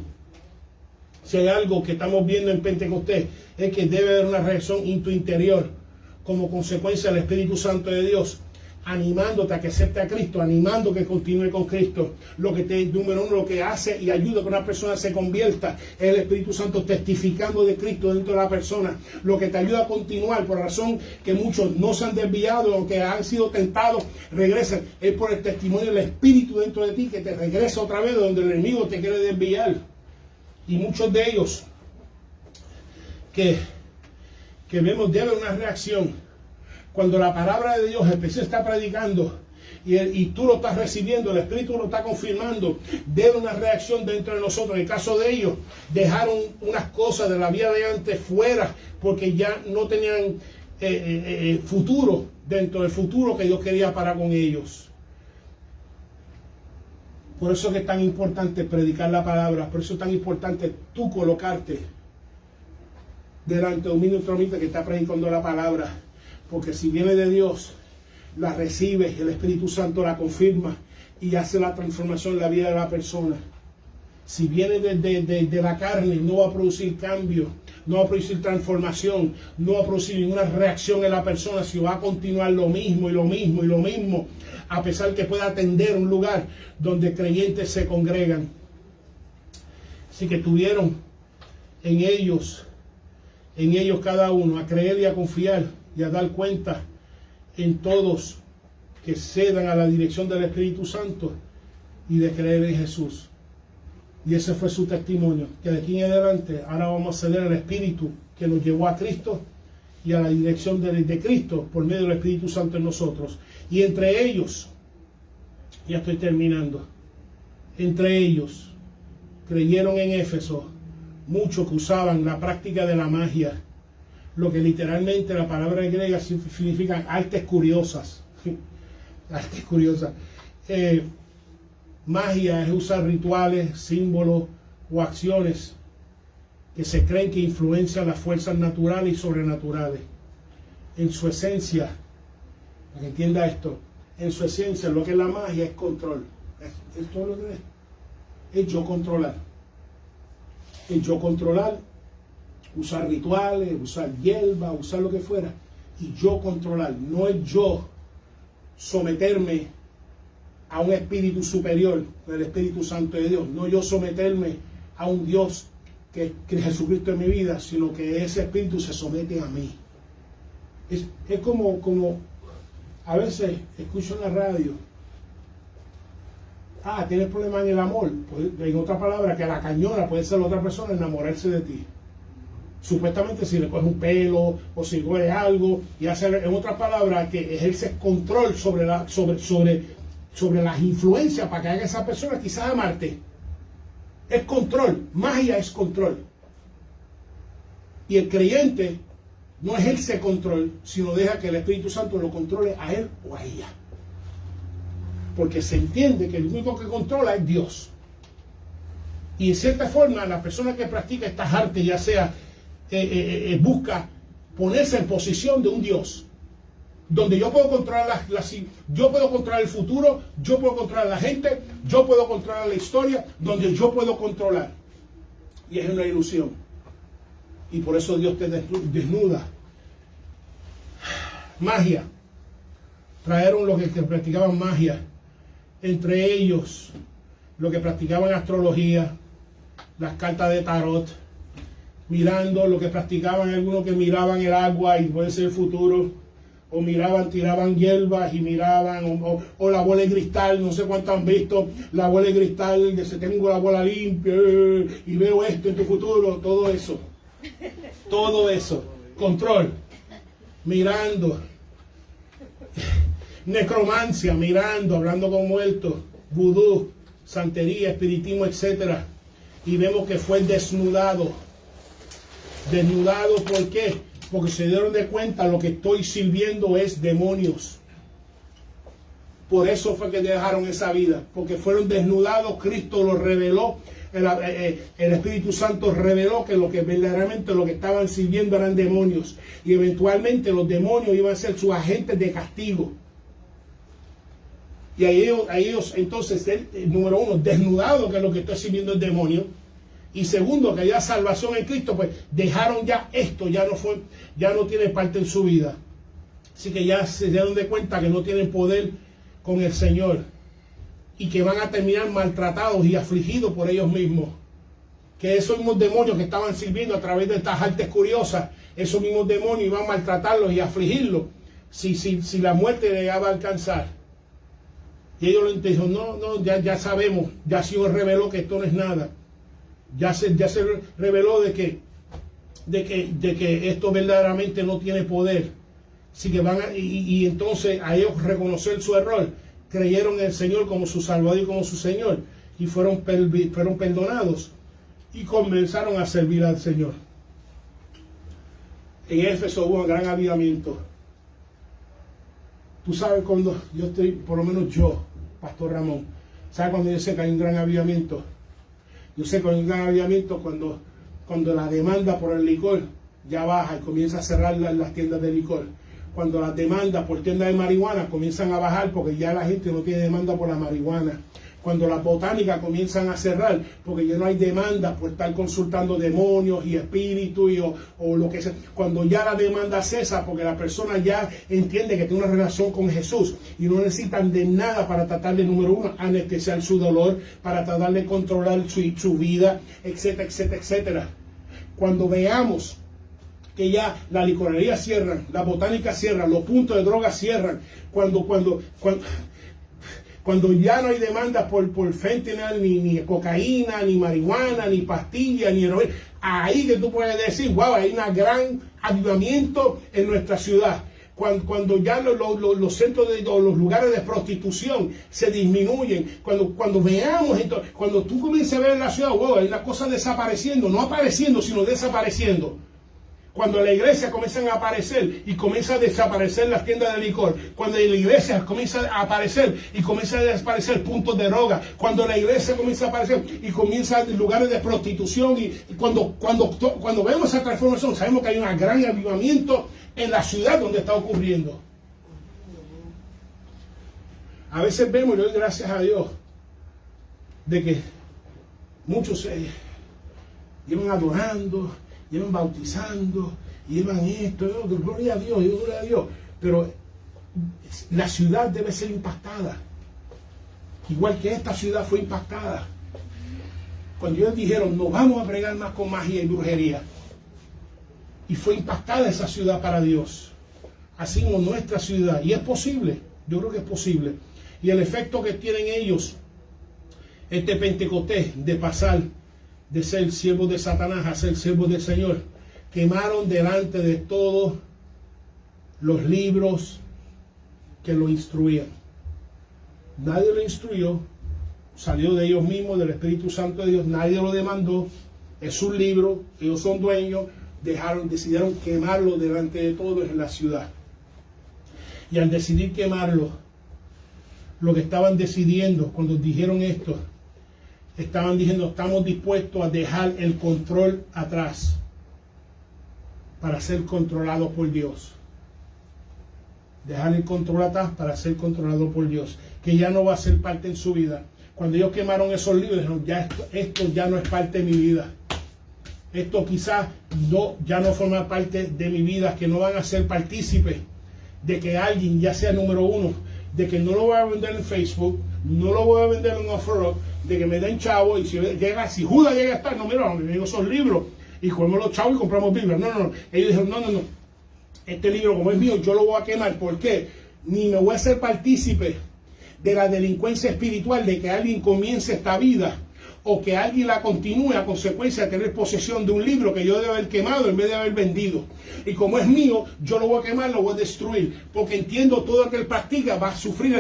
Si hay algo que estamos viendo en Pentecostés, es que debe haber una reacción en tu interior como consecuencia del Espíritu Santo de Dios, animándote a que acepte a Cristo, animando que continúe con Cristo. Número uno, lo que hace y ayuda a que una persona se convierta es el Espíritu Santo testificando de Cristo dentro de la persona. Lo que te ayuda a continuar, por razón que muchos no se han desviado, aunque han sido tentados, regresan, es por el testimonio del Espíritu dentro de ti que te regresa otra vez de donde el enemigo te quiere desviar. Y muchos de ellos que vemos debe haber una reacción. Cuando la palabra de Dios se está predicando y tú lo estás recibiendo, el Espíritu lo está confirmando, debe una reacción dentro de nosotros. En el caso de ellos, dejaron unas cosas de la vida de antes fuera porque ya no tenían futuro dentro del futuro que Dios quería para con ellos. Por eso es que es tan importante predicar la palabra, por eso es tan importante tú colocarte delante de un ministro que está predicando la palabra. Porque si viene de Dios, la recibe, el Espíritu Santo la confirma y hace la transformación en la vida de la persona. Si viene de la carne, no va a producir cambio, no va a producir transformación, no va a producir ninguna reacción en la persona, si va a continuar lo mismo y lo mismo y lo mismo, a pesar que pueda atender un lugar donde creyentes se congregan. Así que tuvieron en ellos cada uno a creer y a confiar y a dar cuenta en todos que cedan a la dirección del Espíritu Santo y de creer en Jesús. Y ese fue su testimonio, que de aquí en adelante ahora vamos a ceder al Espíritu que nos llevó a Cristo y a la dirección de Cristo por medio del Espíritu Santo en nosotros. Y entre ellos, ya estoy terminando, entre ellos creyeron en Éfeso muchos que usaban la práctica de la magia, lo que literalmente la palabra griega significa artes curiosas. Artes curiosas. Magia es usar rituales, símbolos o acciones que se creen que influencian las fuerzas naturales y sobrenaturales. En su esencia, para que entienda esto, en su esencia lo que es la magia es control. Es todo lo que es yo controlar. Es yo controlar, usar rituales, usar hierba, usar lo que fuera, y yo controlar. No es yo someterme a un espíritu superior, el Espíritu Santo de Dios, no yo someterme a un Dios que es Jesucristo en mi vida, sino que ese espíritu se somete a mí. Es como a veces escucho en la radio, tienes problemas en el amor, pues, en otra palabra, que la cañona puede ser la otra persona enamorarse de ti. Supuestamente si le coges un pelo o si coges algo y hace, en otras palabras, que ejerce control sobre las influencias para que haga esa persona quizás amarte. Es control, magia es control. Y el creyente no ejerce control, sino deja que el Espíritu Santo lo controle a él o a ella. Porque se entiende que el único que controla es Dios. Y en cierta forma, la persona que practica estas artes, ya sea busca ponerse en posición de un Dios, donde yo puedo controlar yo puedo controlar el futuro, yo puedo controlar la gente, yo puedo controlar la historia, donde yo puedo controlar. y es una ilusión. Y por eso Dios te desnuda. Magia. Trajeron los que practicaban magia. Entre ellos, los que practicaban astrología, las cartas de tarot, mirando lo que practicaban, algunos que miraban el agua y puede ser el futuro, o miraban, tiraban hierbas y miraban, o la bola de cristal, no sé cuánto han visto, la bola de cristal, que se tengo la bola limpia y veo esto en tu futuro, todo eso, control, mirando, necromancia, mirando, hablando con muertos, vudú, santería, espiritismo, etcétera, y vemos que fue desnudado. Desnudado, ¿por qué? Porque se dieron de cuenta, lo que estoy sirviendo es demonios. Por eso fue que dejaron esa vida, porque fueron desnudados. Cristo lo reveló, el Espíritu Santo reveló que lo que verdaderamente lo que estaban sirviendo eran demonios, y eventualmente los demonios iban a ser sus agentes de castigo. Y a ellos entonces, número uno, desnudado, que es lo que estoy sirviendo el demonio. Y segundo, que haya salvación en Cristo, pues dejaron ya esto, ya no tiene parte en su vida. Así que ya se dieron de cuenta que no tienen poder con el Señor y que van a terminar maltratados y afligidos por ellos mismos. Que esos mismos demonios que estaban sirviendo a través de estas artes curiosas, esos mismos demonios iban a maltratarlos y afligirlos si la muerte les llegaba a alcanzar. Y ellos lo entendieron, ya sabemos, ya el Señor reveló que esto no es nada. Ya se reveló de que esto verdaderamente no tiene poder. Así que y entonces a ellos reconocer su error, creyeron en el Señor como su Salvador y como su Señor, y fueron perdonados y comenzaron a servir al Señor. En Éfeso hubo un gran avivamiento. Tú sabes cuando yo estoy, por lo menos yo, Pastor Ramón, ¿sabes cuando yo sé que hay un gran avivamiento? Yo sé que hay un gran avivamiento cuando la demanda por el licor ya baja y comienza a cerrar las tiendas de licor. Cuando las demandas por tiendas de marihuana comienzan a bajar porque ya la gente no tiene demanda por la marihuana. Cuando las botánicas comienzan a cerrar porque ya no hay demanda por estar consultando demonios y espíritus o lo que sea. Cuando ya la demanda cesa porque la persona ya entiende que tiene una relación con Jesús y no necesitan de nada para tratar de, número uno, anestesiar su dolor, para tratar de controlar su vida, etcétera, etcétera, etcétera. Cuando veamos que ya la licorería cierran, la botánica cierran, los puntos de droga cierran, cuando ya no hay demanda por fentanyl, ni cocaína, ni marihuana, ni pastilla, ni heroína, ahí que tú puedes decir, wow, hay un gran avivamiento en nuestra ciudad. Cuando ya los centros o los lugares de prostitución se disminuyen, cuando veamos, entonces, cuando tú comiences a ver en la ciudad, wow, hay una cosa desapareciendo, no apareciendo, sino desapareciendo. Cuando la iglesia comienzan a aparecer y comienza a desaparecer las tiendas de licor, cuando la iglesia comienza a aparecer y comienza a desaparecer puntos de droga, cuando la iglesia comienza a aparecer y comienza lugares de prostitución, y cuando vemos esa transformación, sabemos que hay un gran avivamiento en la ciudad donde está ocurriendo. A veces vemos, y doy gracias a Dios, de que muchos se llevan adorando, llevan bautizando, llevan esto, gloria a Dios, gloria a Dios. Pero la ciudad debe ser impactada. Igual que esta ciudad fue impactada. Cuando ellos dijeron, no vamos a bregar más con magia y brujería. Y fue impactada esa ciudad para Dios. Así como nuestra ciudad. Y es posible, yo creo que es posible. Y el efecto que tienen ellos, este Pentecostés, de pasar de ser siervos de Satanás a ser siervos del Señor, quemaron delante de todos los libros que lo instruían. Nadie lo instruyó, salió de ellos mismos, del Espíritu Santo de Dios, nadie lo demandó, es un libro, ellos son dueños, decidieron quemarlo delante de todos en la ciudad. Y al decidir quemarlo, lo que estaban decidiendo cuando dijeron esto, estaban diciendo, estamos dispuestos a dejar el control atrás para ser controlados por Dios. Dejar el control atrás para ser controlado por Dios, que ya no va a ser parte en su vida. Cuando ellos quemaron esos libros, dijeron, esto ya no es parte de mi vida. Esto quizás ya no forma parte de mi vida, que no van a ser partícipes de que alguien, ya sea número uno, de que no lo voy a vender en Facebook, no lo voy a vender en OfferUp, de que me den chavo, y si Judas llega a estar, no, mira, me digo esos libros, y comemos los chavos y compramos Biblia. No. Ellos dijeron, no. Este libro, como es mío, yo lo voy a quemar. ¿Por qué? Ni me voy a ser partícipe de la delincuencia espiritual, de que alguien comience esta vida o que alguien la continúe a consecuencia de tener posesión de un libro que yo debo haber quemado en vez de haber vendido. Y como es mío, yo lo voy a quemar, lo voy a destruir, porque entiendo todo lo que él practica va a sufrir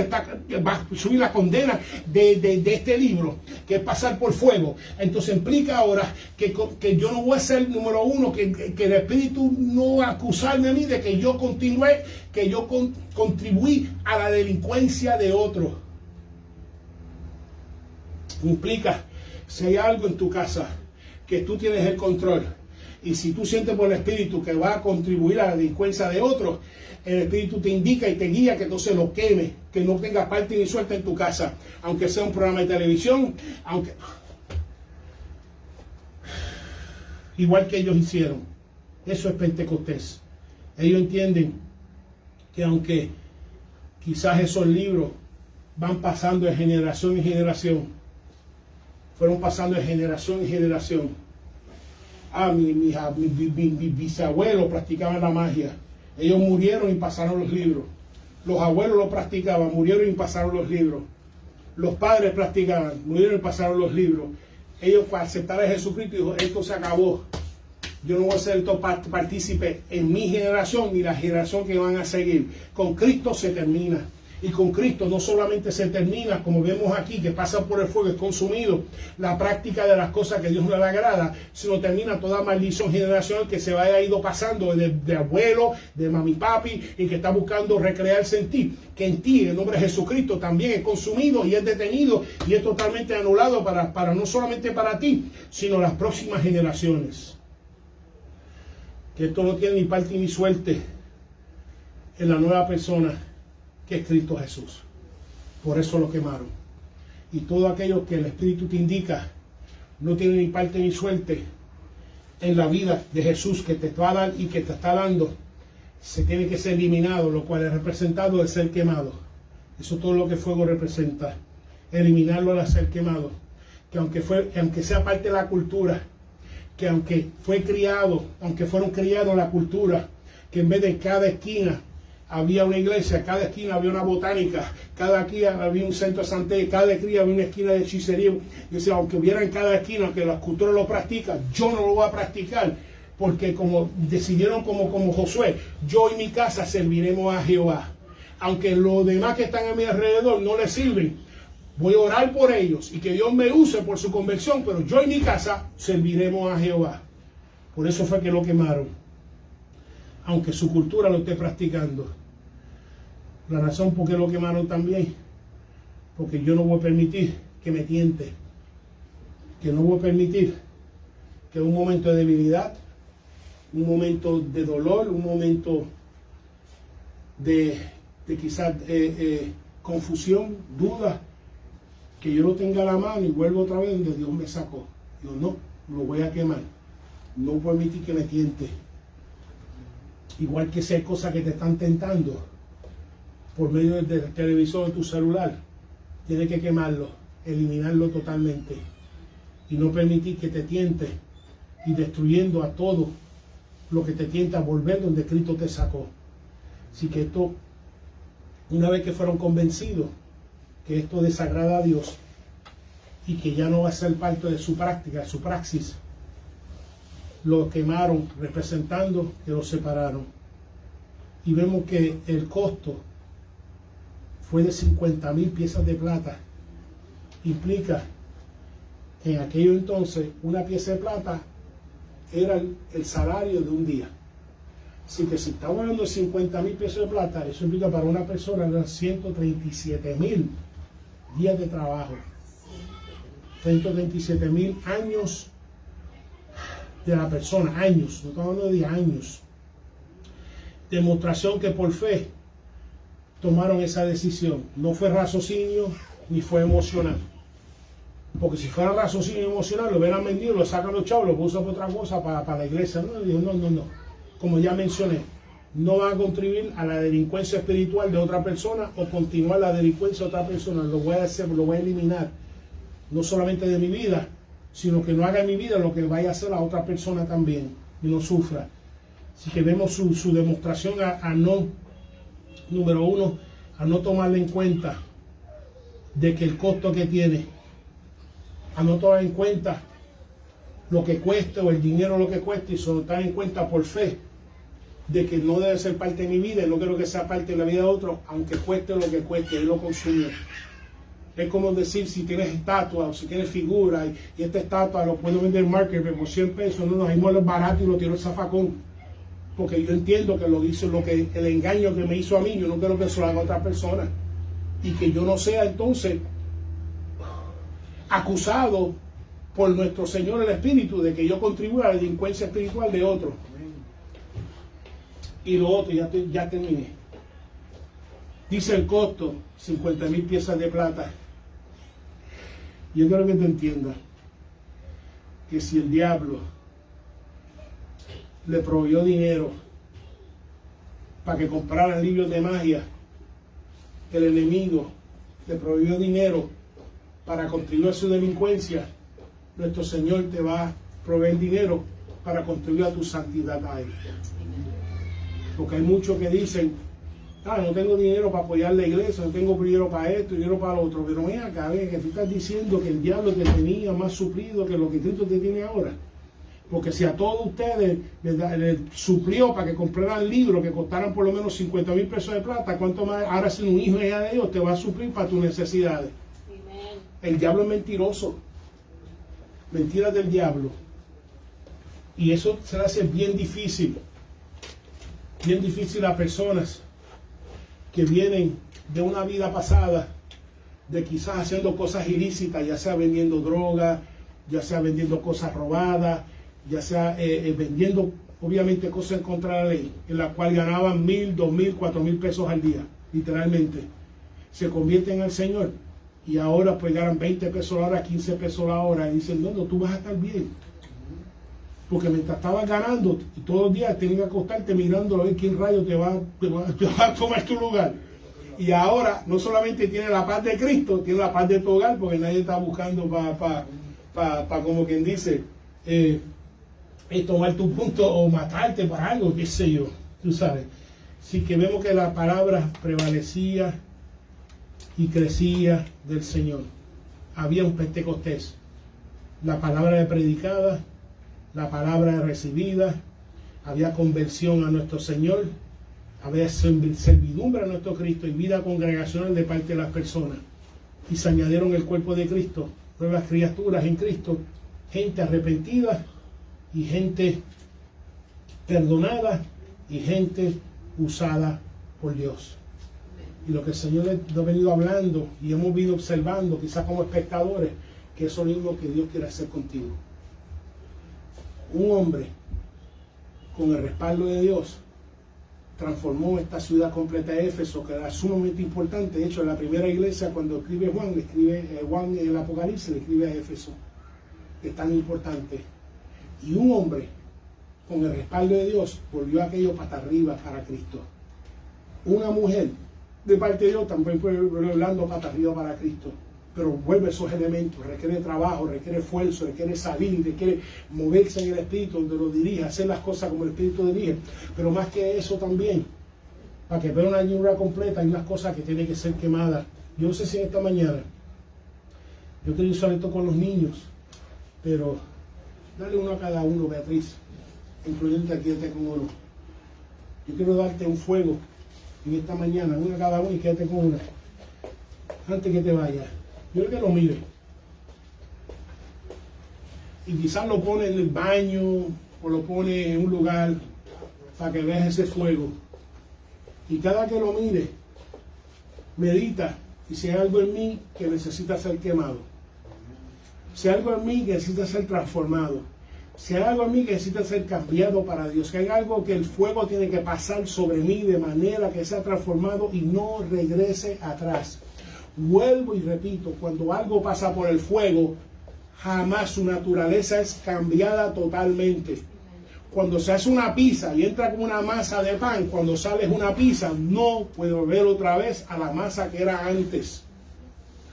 la condena de este libro, que es pasar por fuego. Entonces implica ahora que yo no voy a ser número uno, que el Espíritu no va a acusarme a mí de que yo continué, que yo contribuí a la delincuencia de otros. Implica, si hay algo en tu casa que tú tienes el control, y si tú sientes por el Espíritu que va a contribuir a la delincuencia de otros, el Espíritu te indica y te guía que entonces lo queme, que no tenga parte ni suerte en tu casa, aunque sea un programa de televisión, igual que ellos hicieron. Eso es Pentecostés. Ellos entienden que aunque quizás esos libros van pasando de generación en generación, fueron pasando de generación en generación. Mi bisabuelos practicaban la magia. Ellos murieron y pasaron los libros. Los abuelos lo practicaban, murieron y pasaron los libros. Los padres practicaban, murieron y pasaron los libros. Ellos, para aceptar a Jesucristo, dijo, esto se acabó. Yo no voy a ser partícipe en mi generación ni la generación que van a seguir. Con Cristo se termina. Y con Cristo no solamente se termina, como vemos aquí, que pasa por el fuego, es consumido, la práctica de las cosas que Dios no le agrada, sino termina toda maldición generacional que se vaya ido pasando de abuelo, de mami papi, y que está buscando recrearse en ti, que en ti, en el nombre de Jesucristo, también es consumido y es detenido y es totalmente anulado para no solamente para ti, sino las próximas generaciones. Que esto no tiene ni parte ni suerte en la nueva persona que es Cristo Jesús. Por eso lo quemaron. Y todo aquello que el Espíritu te indica no tiene ni parte ni suerte en la vida de Jesús que te va a dar y que te está dando, se tiene que ser eliminado, lo cual es representado de ser quemado. Eso es todo lo que fuego representa. Eliminarlo al ser quemado. Que aunque sea parte de la cultura, que aunque fueron criados en la cultura, que en vez de cada esquina había una iglesia, cada esquina había una botánica, cada esquina había un centro de santidad, cada esquina había una esquina de hechicería. Yo decía, aunque hubiera en cada esquina que la cultura lo practica, yo no lo voy a practicar, porque como decidieron como Josué, yo y mi casa serviremos a Jehová. Aunque los demás que están a mi alrededor no les sirven, voy a orar por ellos y que Dios me use por su conversión, pero yo y mi casa serviremos a Jehová. Por eso fue que lo quemaron, aunque su cultura lo esté practicando. La razón por qué lo quemaron también, porque yo no voy a permitir que me tiente, que no voy a permitir que un momento de debilidad, un momento de dolor, un momento de quizás confusión, duda, que yo lo tenga a la mano y vuelvo otra vez donde Dios me sacó. Yo no, lo voy a quemar, no voy a permitir que me tiente. Igual que si hay cosas que te están tentando por medio del televisor, de tu celular, tienes que quemarlo, eliminarlo totalmente y no permitir que te tiente y destruyendo a todo lo que te tienta a volver donde Cristo te sacó. Así que esto, una vez que fueron convencidos que esto desagrada a Dios y que ya no va a ser parte de su práctica, de su praxis, lo quemaron, representando que lo separaron. Y vemos que el costo fue de 50,000 piezas de plata. Implica que en aquello entonces una pieza de plata era el salario de un día. Así que si estamos hablando de 50,000 pesos de plata, eso implica para una persona eran 137,000 días de trabajo. 137,000 años de la persona, años, no estamos hablando de años. Demostración que por fe tomaron esa decisión. No fue raciocinio ni fue emocional. Porque si fuera raciocinio emocional, lo hubieran vendido, lo sacan los chavos, lo usan para otra cosa, para la iglesia. No, digo, no. Como ya mencioné, no van a contribuir a la delincuencia espiritual de otra persona o continuar la delincuencia de otra persona. Lo voy a hacer, lo voy a eliminar. No solamente de mi vida, sino que no haga en mi vida lo que vaya a hacer a otra persona también y no sufra. Así que vemos su demostración a no, número uno, a no tomarle en cuenta de que el costo que tiene, a no tomar en cuenta lo que cueste o el dinero lo que cueste, y solo tomar en cuenta por fe de que no debe ser parte de mi vida y no quiero que sea parte de la vida de otro, aunque cueste lo que cueste, él lo consume. Es como decir, si tienes estatua o si tienes figura y esta estatua lo puedo vender en market por 100 pesos, no, nos dimos lo barato y lo tiro el zafacón. Porque yo entiendo que lo hizo, el engaño que me hizo a mí, yo no quiero que eso lo haga otra persona. Y que yo no sea entonces acusado por nuestro Señor el Espíritu de que yo contribuya a la delincuencia espiritual de otro. Y lo otro, ya terminé. Dice el costo, 50,000 piezas de plata. Yo quiero que te entiendas que si el diablo le proveyó dinero para que compraran libros de magia, el enemigo le proveyó dinero para contribuir a su delincuencia, nuestro Señor te va a proveer dinero para contribuir a tu santidad a Él. Porque hay muchos que dicen, no tengo dinero para apoyar la iglesia, no tengo dinero para esto, dinero para lo otro. Pero ven acá, que tú estás diciendo que el diablo te tenía más suplido que lo que Cristo te tiene ahora. Porque si a todos ustedes les suplió para que compraran libros que costaran por lo menos 50,000 pesos de plata, ¿cuánto más ahora si un hijo de Dios te va a suplir para tus necesidades? Amen. El diablo es mentiroso. Mentiras del diablo. Y eso se le hace bien difícil a personas que vienen de una vida pasada, de quizás haciendo cosas ilícitas, ya sea vendiendo droga, ya sea vendiendo cosas robadas, ya sea vendiendo obviamente cosas en contra de la ley, en la cual ganaban 1,000, 2,000, 4,000 pesos al día, literalmente. Se convierten al Señor y ahora pues ganan 20 pesos la hora, 15 pesos la hora, y dicen, no, tú vas a estar bien. Porque mientras estabas ganando, todos los días tenías que acostarte mirando a ver quién rayo te va a tomar tu lugar. Y ahora no solamente tiene la paz de Cristo, tiene la paz de tu hogar, porque nadie está buscando para como quien dice, tomar tu punto o matarte para algo, qué sé yo, tú sabes. Así que vemos que la palabra prevalecía y crecía del Señor. Había un Pentecostés. La palabra de predicada, la palabra de recibida, había conversión a nuestro Señor, había servidumbre a nuestro Cristo y vida congregacional de parte de las personas. Y se añadieron el cuerpo de Cristo, nuevas criaturas en Cristo, gente arrepentida y gente perdonada y gente usada por Dios. Y lo que el Señor nos ha venido hablando y hemos venido observando, quizás como espectadores, que eso es lo que Dios quiere hacer contigo. Un hombre con el respaldo de Dios transformó esta ciudad completa de Éfeso, que era sumamente importante. De hecho, en la primera iglesia, cuando escribe Juan en el Apocalipsis, le escribe a Éfeso. Es tan importante. Y un hombre con el respaldo de Dios volvió aquello para arriba para Cristo. Una mujer de parte de Dios también fue hablando para arriba para Cristo. Pero vuelve esos elementos, requiere trabajo, requiere esfuerzo, requiere salir, requiere moverse en el Espíritu donde lo dirige, hacer las cosas como el Espíritu dirige. Pero más que eso también, para que vea una llanura completa, hay unas cosas que tienen que ser quemadas. Yo no sé si en esta mañana, yo quiero usar esto con los niños, pero dale uno a cada uno, Beatriz, incluyendo aquí, quédate con uno. Yo quiero darte un fuego en esta mañana, uno a cada uno y quédate con una. Antes que te vayas. Yo creo que lo mire. Y quizás lo pone en el baño o lo pone en un lugar para que veas ese fuego. Y cada que lo mire, medita. Y si hay algo en mí que necesita ser quemado. Si hay algo en mí que necesita ser transformado. Si hay algo en mí que necesita ser cambiado para Dios. Si hay algo que el fuego tiene que pasar sobre mí de manera que sea transformado y no regrese atrás. Vuelvo y repito, cuando algo pasa por el fuego, jamás su naturaleza es cambiada totalmente. Cuando se hace una pizza y entra como una masa de pan, cuando sale una pizza, no puede volver otra vez a la masa que era antes.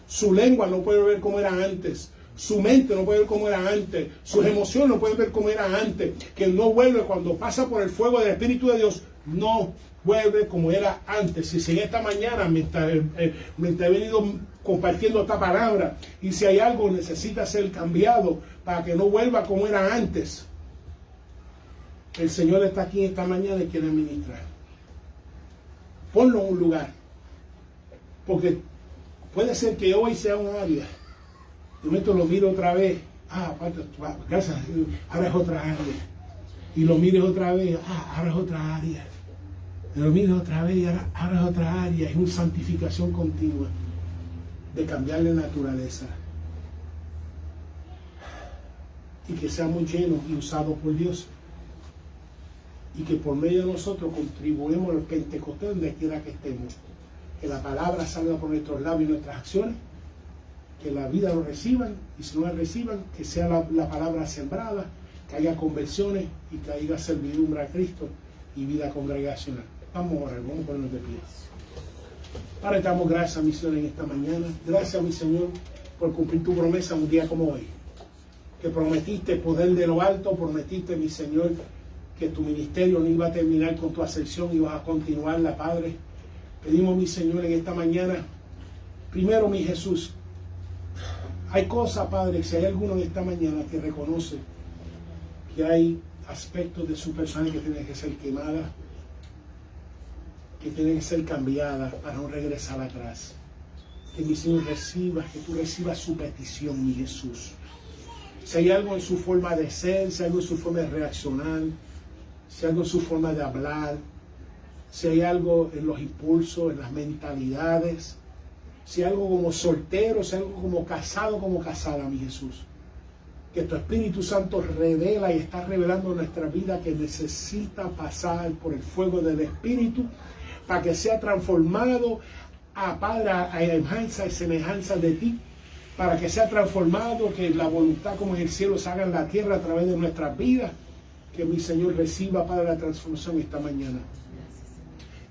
Su lengua no puede ver como era antes. Su mente no puede ver como era antes. Sus emociones no pueden ver como era antes. Que no vuelve cuando pasa por el fuego del Espíritu de Dios. No vuelve como era antes. Si en esta mañana mientras he venido compartiendo esta palabra y si hay algo necesita ser cambiado para que no vuelva como era antes, el Señor está aquí esta mañana y quiere ministrar. Ponlo en un lugar. Porque puede ser que hoy sea un área. De momento lo miro otra vez. Gracias. Ahora es otra área. Y lo mires otra vez. Ahora es otra área. Y lo mires otra vez y ahora es otra área. Es una santificación continua. De cambiar la naturaleza. Y que seamos llenos y usados por Dios. Y que por medio de nosotros contribuimos al Pentecostés donde quiera que estemos. Que la palabra salga por nuestros labios y nuestras acciones. Que la vida lo reciban. Y si no la reciban, que sea la palabra sembrada. Que haya conversiones y que haya servidumbre a Cristo y vida congregacional. Vamos a orar, vamos a ponernos de pie. Padre, te damos gracias, mi Señor, en esta mañana. Gracias, mi Señor, por cumplir tu promesa un día como hoy. Que prometiste poder de lo alto, prometiste, mi Señor, que tu ministerio no iba a terminar con tu ascensión, ibas a continuarla, Padre. Pedimos, mi Señor, en esta mañana, primero, mi Jesús, hay cosas, Padre, si hay alguno en esta mañana que reconoce que hay aspectos de su persona que tienen que ser quemadas, que tienen que ser cambiadas para no regresar atrás. Que mi Señor que tú recibas su petición, mi Jesús. Si hay algo en su forma de ser, si hay algo en su forma de reaccionar, si hay algo en su forma de hablar, si hay algo en los impulsos, en las mentalidades, si hay algo como soltero, si hay algo como casada, mi Jesús. Que tu Espíritu Santo revela y está revelando en nuestra vida que necesita pasar por el fuego del Espíritu para que sea transformado Padre, a imagen y semejanza de ti, para que sea transformado, que la voluntad como en el cielo se haga en la tierra a través de nuestras vidas, que mi Señor reciba, Padre, la transformación esta mañana.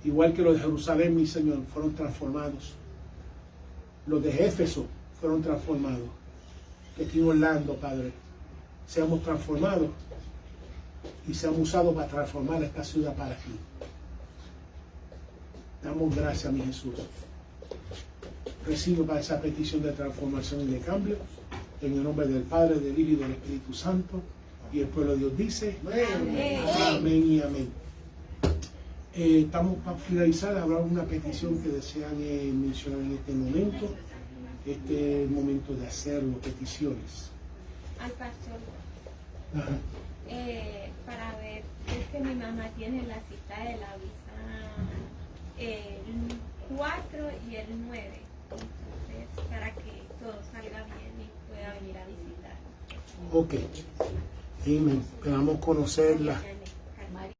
Igual que los de Jerusalén, mi Señor, fueron transformados. Los de Éfeso fueron transformados. Que aquí en Orlando, Padre, seamos transformados y seamos usados para transformar esta ciudad para ti. Damos gracias, mi Jesús. Recibo para esa petición de transformación y de cambio, en el nombre del Padre, del Hijo y del Espíritu Santo. Y el pueblo de Dios dice, amén, amén y amén. Estamos para finalizar. Habrá una petición que desean mencionar en este momento. Este es el momento de hacerlo, peticiones. Al pastor, Ajá. para ver, es que mi mamá tiene la cita de la visa el 4 y el 9, entonces para que todo salga bien y pueda venir a visitar. Ok. Amén. Esperamos conocerla.